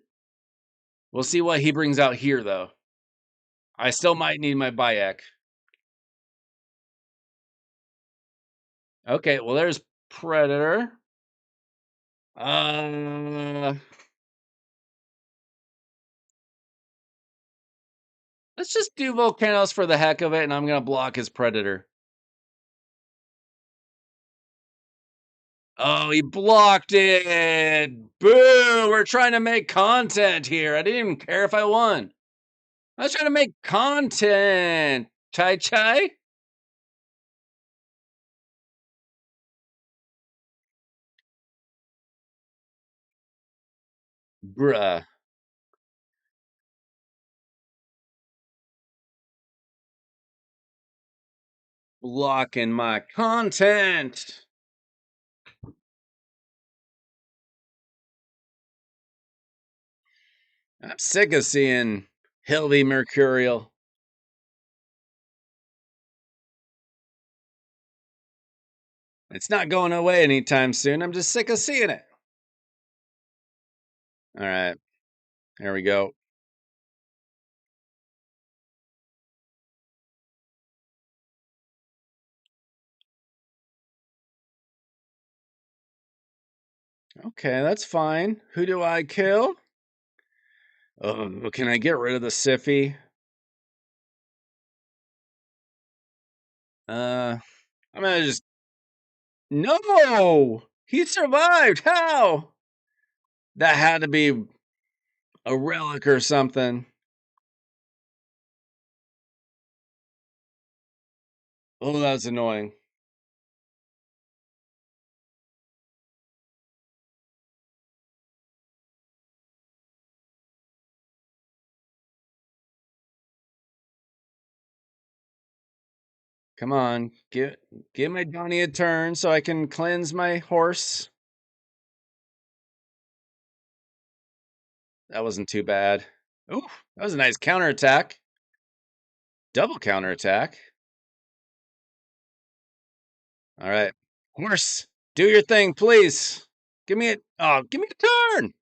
We'll see what he brings out here, though. I still might need my Bayek. Okay, well, there's Predator. Let's just do Volcanoes for the heck of it, and I'm gonna block his Predator. Oh, he blocked it! Boo! We're trying to make content here. I didn't even care if I won. I was trying to make content. Chai Chai? Bruh. Blocking my content. I'm sick of seeing Hildy Mercurial. It's not going away anytime soon. I'm just sick of seeing it. All right. There we go. Okay, that's fine. Who do I kill? Oh, can I get rid of the Siffy? I'm gonna just. No! He survived! How? That had to be a relic or something. Oh, that's annoying. Come on, give my Johnny a turn so I can cleanse my horse. That wasn't too bad. Ooh, that was a nice counterattack. Double counterattack. All right. Horse, do your thing, please. Give me a turn.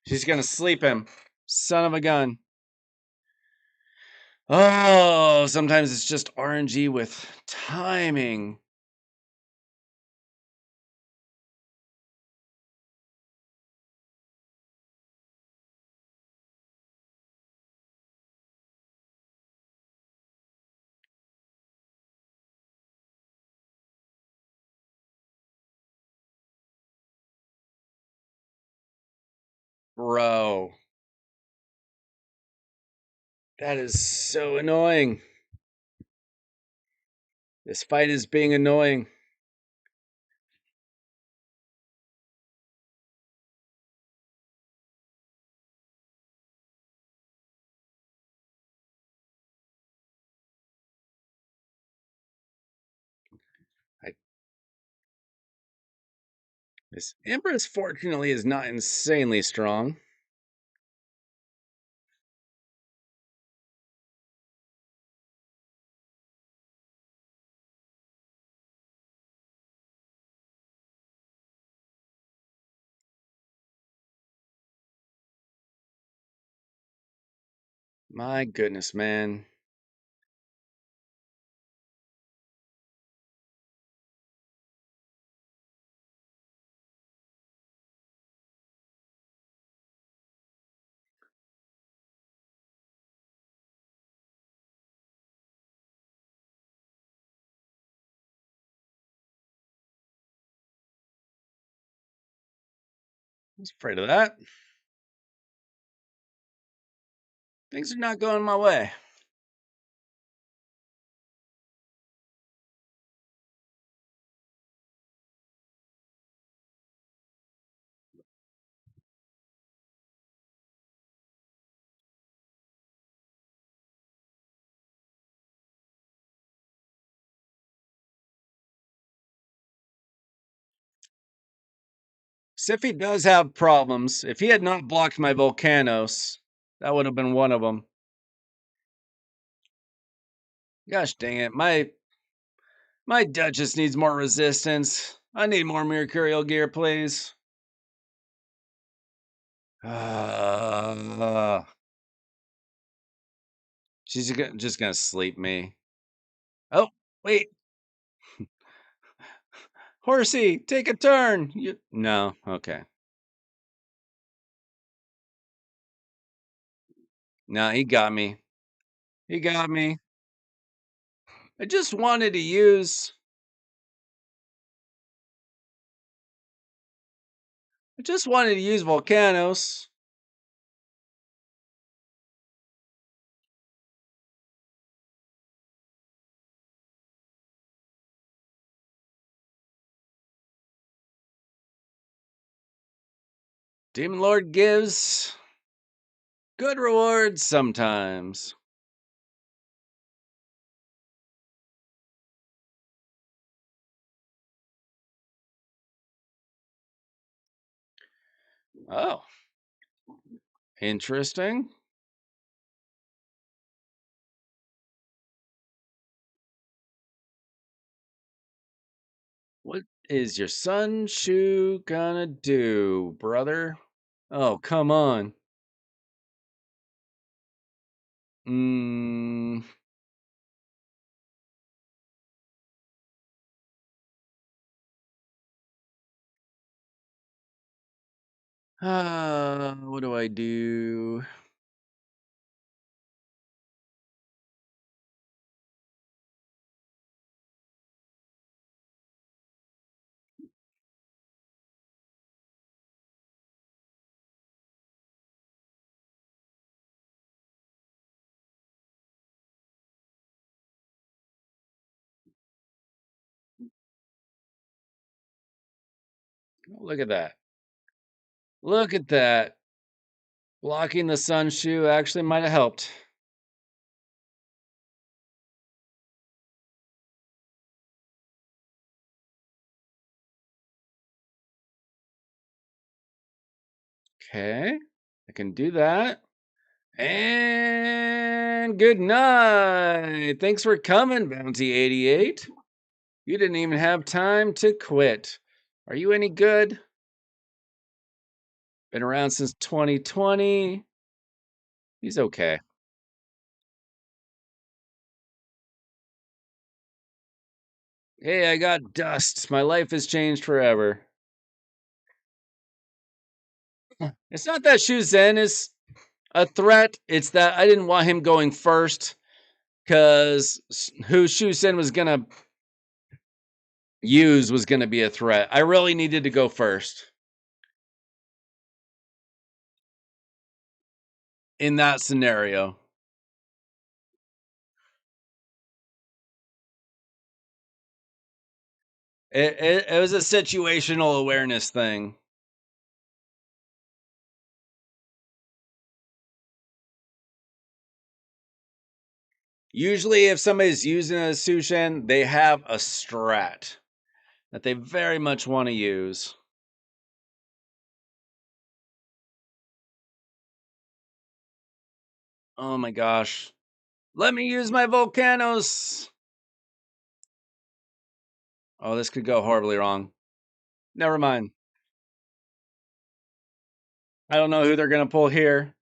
She's gonna sleep him. Son of a gun. Oh, sometimes it's just RNG with timing. Bro. That is so annoying. This fight is being annoying. I, this Empress, fortunately, is not insanely strong. My goodness, man. I was afraid of that. Things are not going my way. Siffy does have problems. If he had not blocked my Volcanos, that would have been one of them. Gosh dang it. My Duchess needs more resistance. I need more Mercurial gear, please. She's just gonna sleep me. Oh, wait. Horsey, take a turn. No, okay. No, he got me. He got me. I just wanted to use. I just wanted to use volcanoes. Demon Lord gives good rewards sometimes. Oh, interesting. What is your sun shoe gonna do, brother? Oh, come on. Mm, what do I do? Oh, look at that. Look at that. Blocking the sun shoe actually might have helped. Okay, I can do that. And good night. Thanks for coming, Bounty 88. You didn't even have time to quit. Are you any good? Been around since 2020. He's okay. Hey, I got dust. My life has changed forever. It's not that Shu Zen is a threat. It's that I didn't want him going first because who Shu Zen was going to use was going to be a threat. I really needed to go first in that scenario. It was a situational awareness thing. Usually, if somebody's using a Sushin, they have a strat that they very much want to use. Oh my gosh. Let me use my volcanoes. Oh, this could go horribly wrong. Never mind. I don't know who they're going to pull here.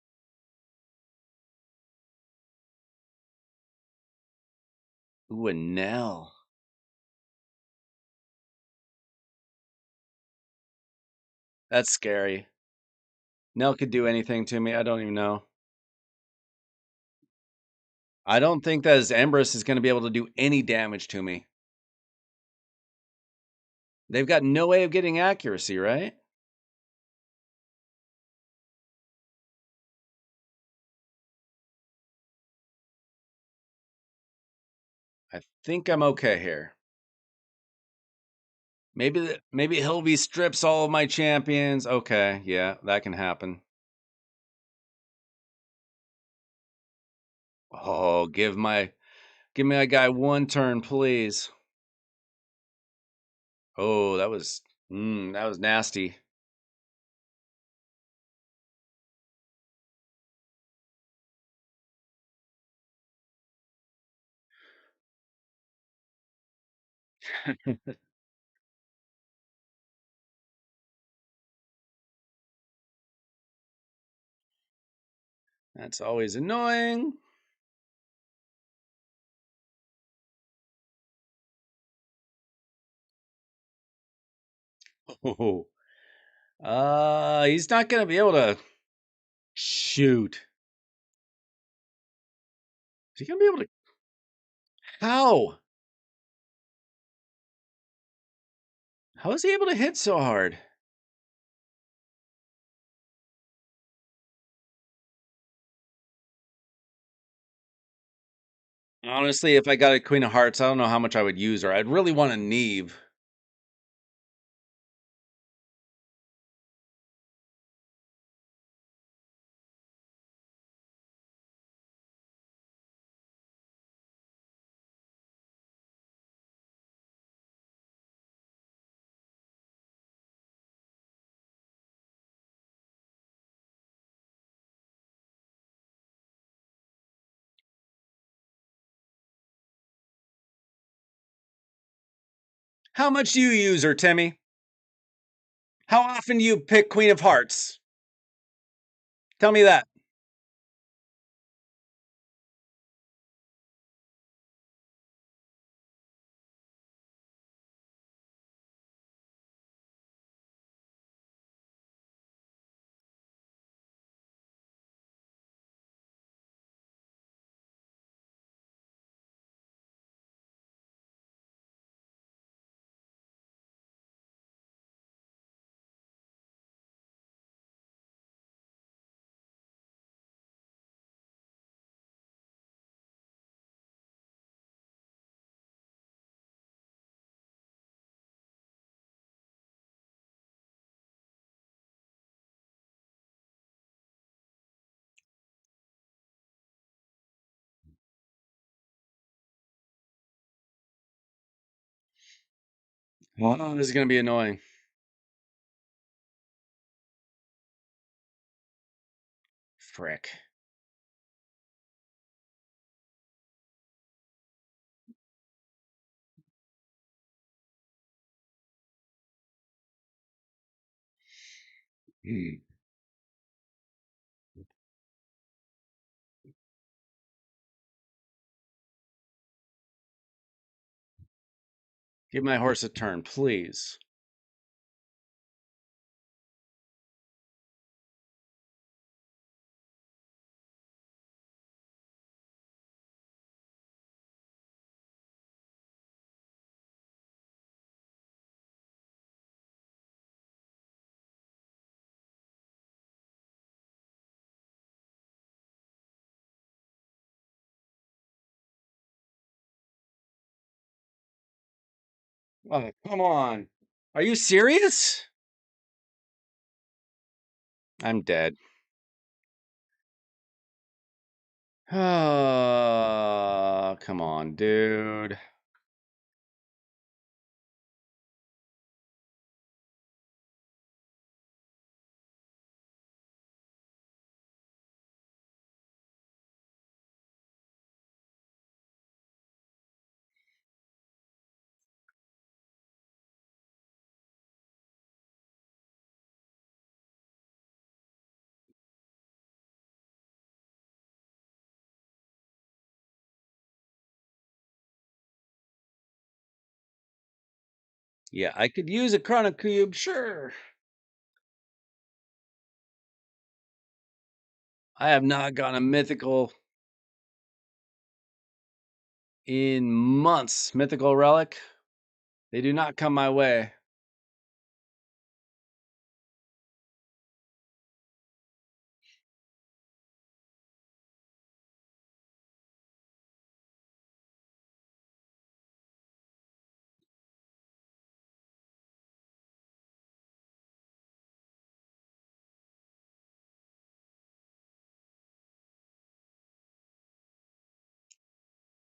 Ooh, a Nell. That's scary. Nell could do anything to me. I don't even know. I don't think that his Empress is going to be able to do any damage to me. They've got no way of getting accuracy, right? I think I'm okay here. Maybe Hilvey strips all of my champions. Okay, yeah, that can happen. Oh, give me a guy one turn, please. Oh, that was nasty. That's always annoying. Oh. He's not gonna be able to shoot. Is he gonna be able to? How? How is he able to hit so hard? Honestly, if I got a Queen of Hearts, I don't know how much I would use her. I'd really want a Neve. How much do you use her, Timmy? How often do you pick Queen of Hearts? Tell me that. Oh, this is gonna be annoying. Frick. Hmm. Give my horse a turn, please. Oh, come on. Are you serious? I'm dead. Oh, come on, dude. Yeah, I could use a Chrono Cube, sure. I have not gotten a mythical in months. Mythical relic. They do not come my way.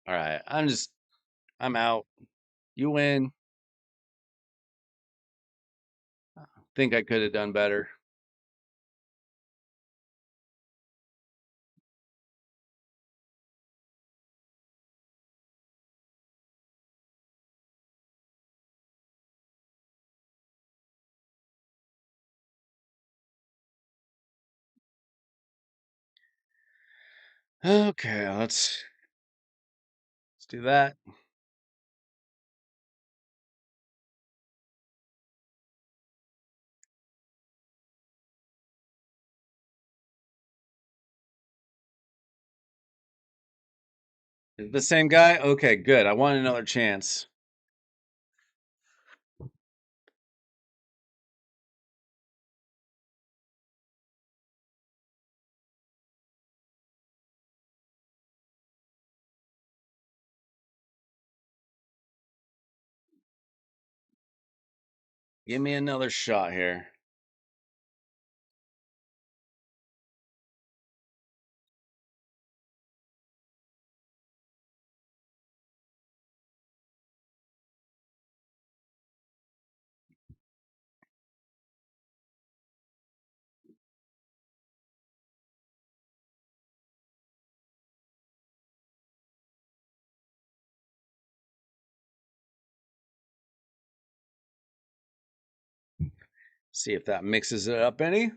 All right, I'm out. You win. Think I could have done better. Okay, let's do that. The same guy? Okay, good. I want another chance. Give me another shot here. See if that mixes it up any.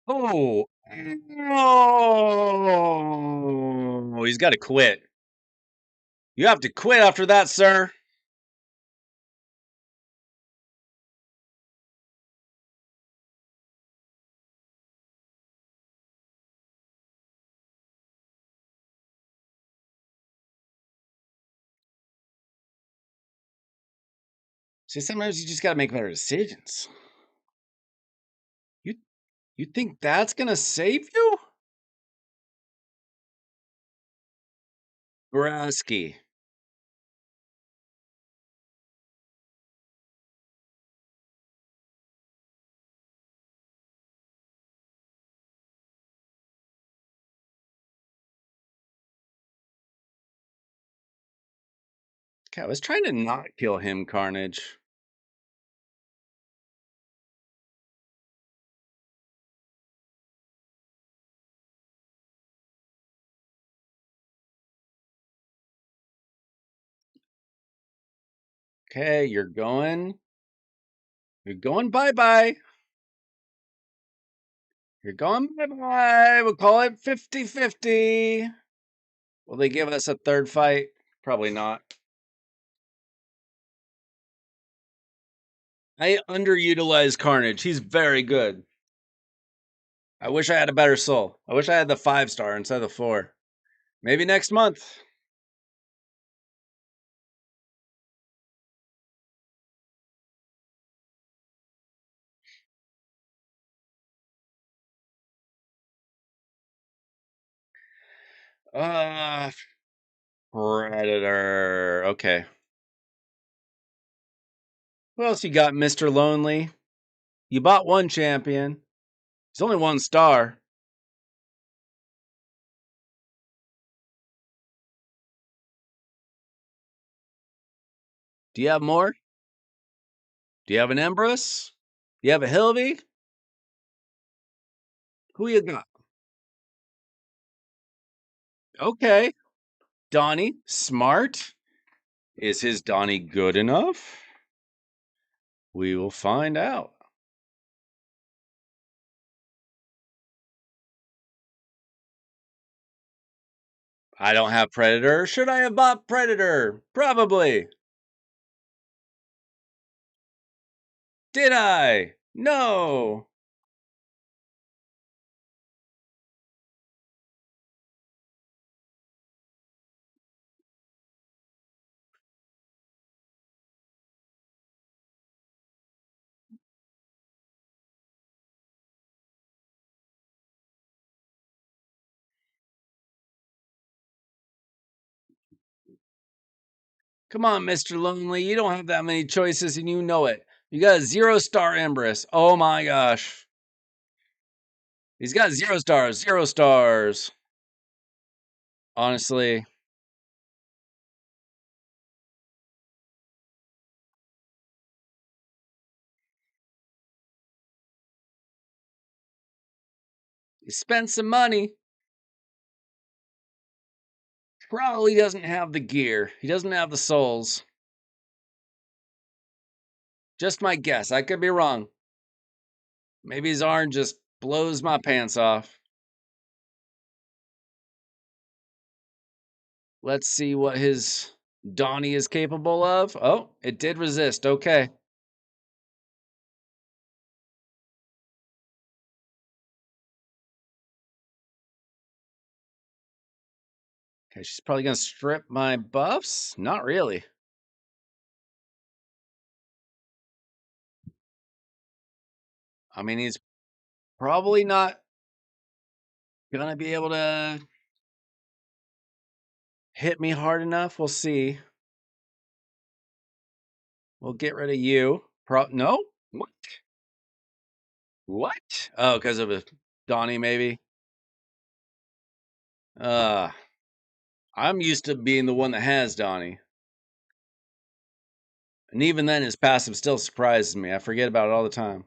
Oh, oh, he's got to quit. You have to quit after that, sir. See, sometimes you just got to make better decisions. You you think that's gonna save you, Brasky? Okay, I was trying to not kill him, Carnage. Okay, you're going. You're going bye bye. You're going bye bye. We'll call it 50-50. Will they give us a third fight? Probably not. I underutilize Carnage. He's very good. I wish I had a better soul. I wish I had the 5-star instead of the 4. Maybe next month. Uh, Predator. Okay. Who else you got, Mr. Lonely? You bought one champion. He's only 1 star. Do you have more? Do you have an Empress? Do you have a Hilvy? Who you got? Okay. Donnie, smart. Is his Donnie good enough? We will find out. I don't have Predator. Should I have bought Predator? Probably. Did I? No. Come on, Mr. Lonely. You don't have that many choices and you know it. You got a 0-star Empress. Oh my gosh. He's got 0 stars, 0 stars. Honestly, you spent some money. Probably doesn't have the gear. He doesn't have the souls. Just my guess. I could be wrong. Maybe Zarn just blows my pants off. Let's see what his Donnie is capable of. Oh, it did resist. Okay. Okay, she's probably going to strip my buffs? Not really. I mean, he's probably not going to be able to hit me hard enough. We'll see. We'll get rid of you. No? What? What? Oh, because of a Donnie, maybe? Uh, I'm used to being the one that has Donnie. And even then, his passive still surprises me. I forget about it all the time.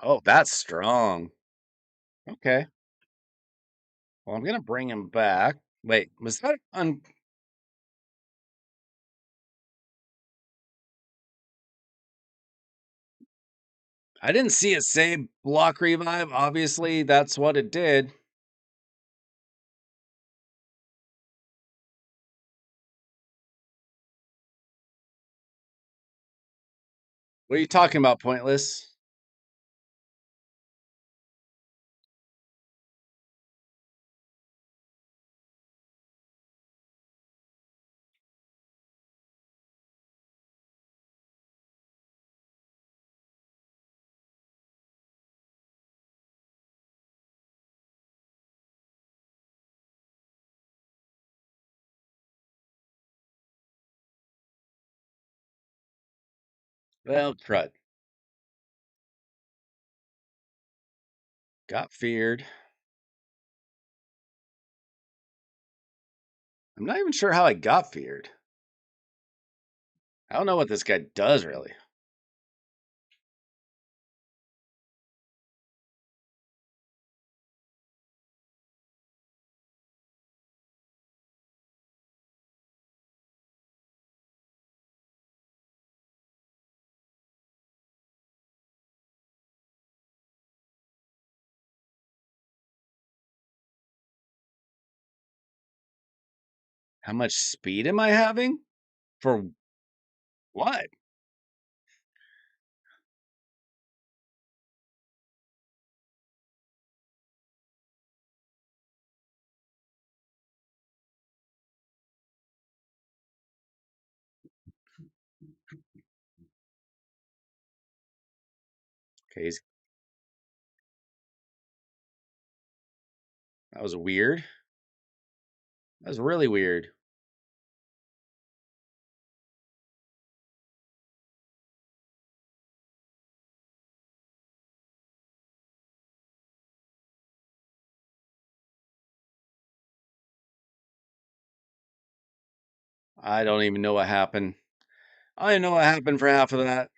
Oh, that's strong. Okay. Well, I'm going to bring him back. Wait, was that on? I didn't see it say block revive. Obviously, that's what it did. What are you talking about, pointless? Well, crud. Got feared. I'm not even sure how I got feared. I don't know what this guy does, really. How much speed am I having? For what? Okay, that was weird. That was really weird. I don't even know what happened. I didn't know what happened for half of that.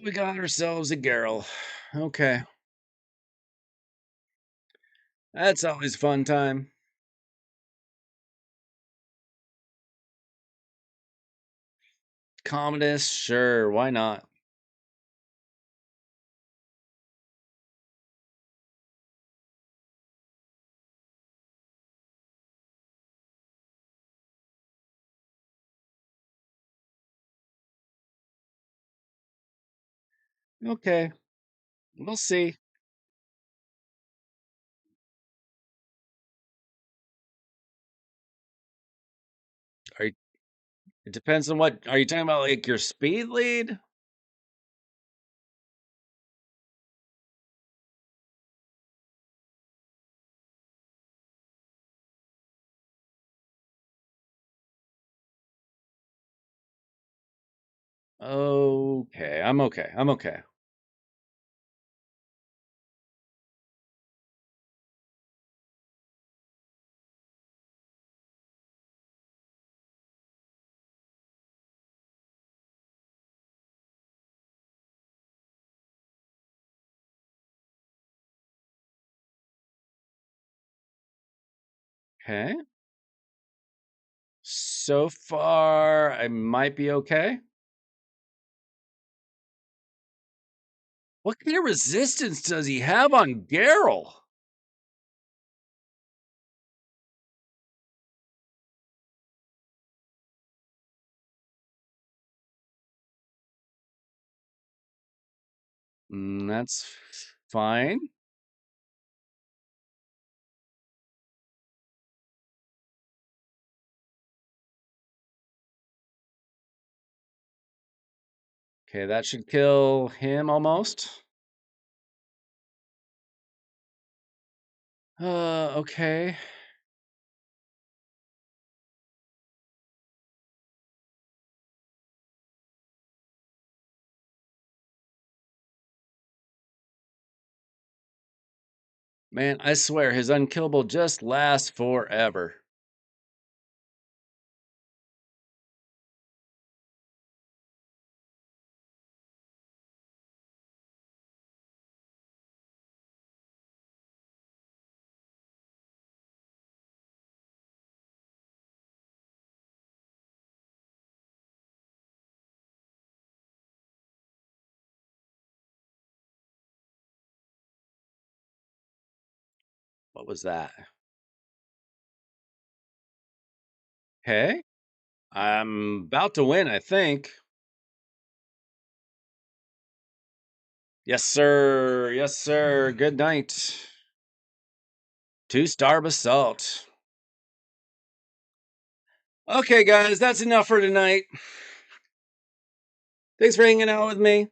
We got ourselves a girl. Okay. That's always fun time. Commodus, sure, why not? Okay, we'll see. Are you It depends on what. Are you talking about, like, your speed lead? Okay, I'm okay. I'm okay. Okay. So far, I might be okay. What kind of resistance does he have on Garrel? That's fine. Okay, that should kill him almost. Okay. Man, I swear his unkillable just lasts forever. What was that? Okay. I'm about to win, I think. Yes, sir. Yes, sir. Good night. 2-star basalt. Okay, guys, that's enough for tonight. Thanks for hanging out with me.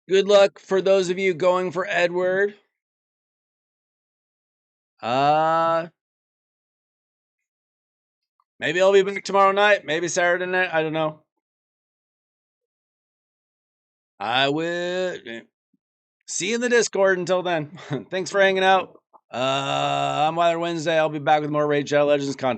Good luck for those of you going for Edward. Uh, Maybe I'll be back tomorrow night. Maybe Saturday night. I don't know. I will see you in the Discord until then. Thanks for hanging out. On Wilder Wednesday, I'll be back with more Raid Shadow Legends content.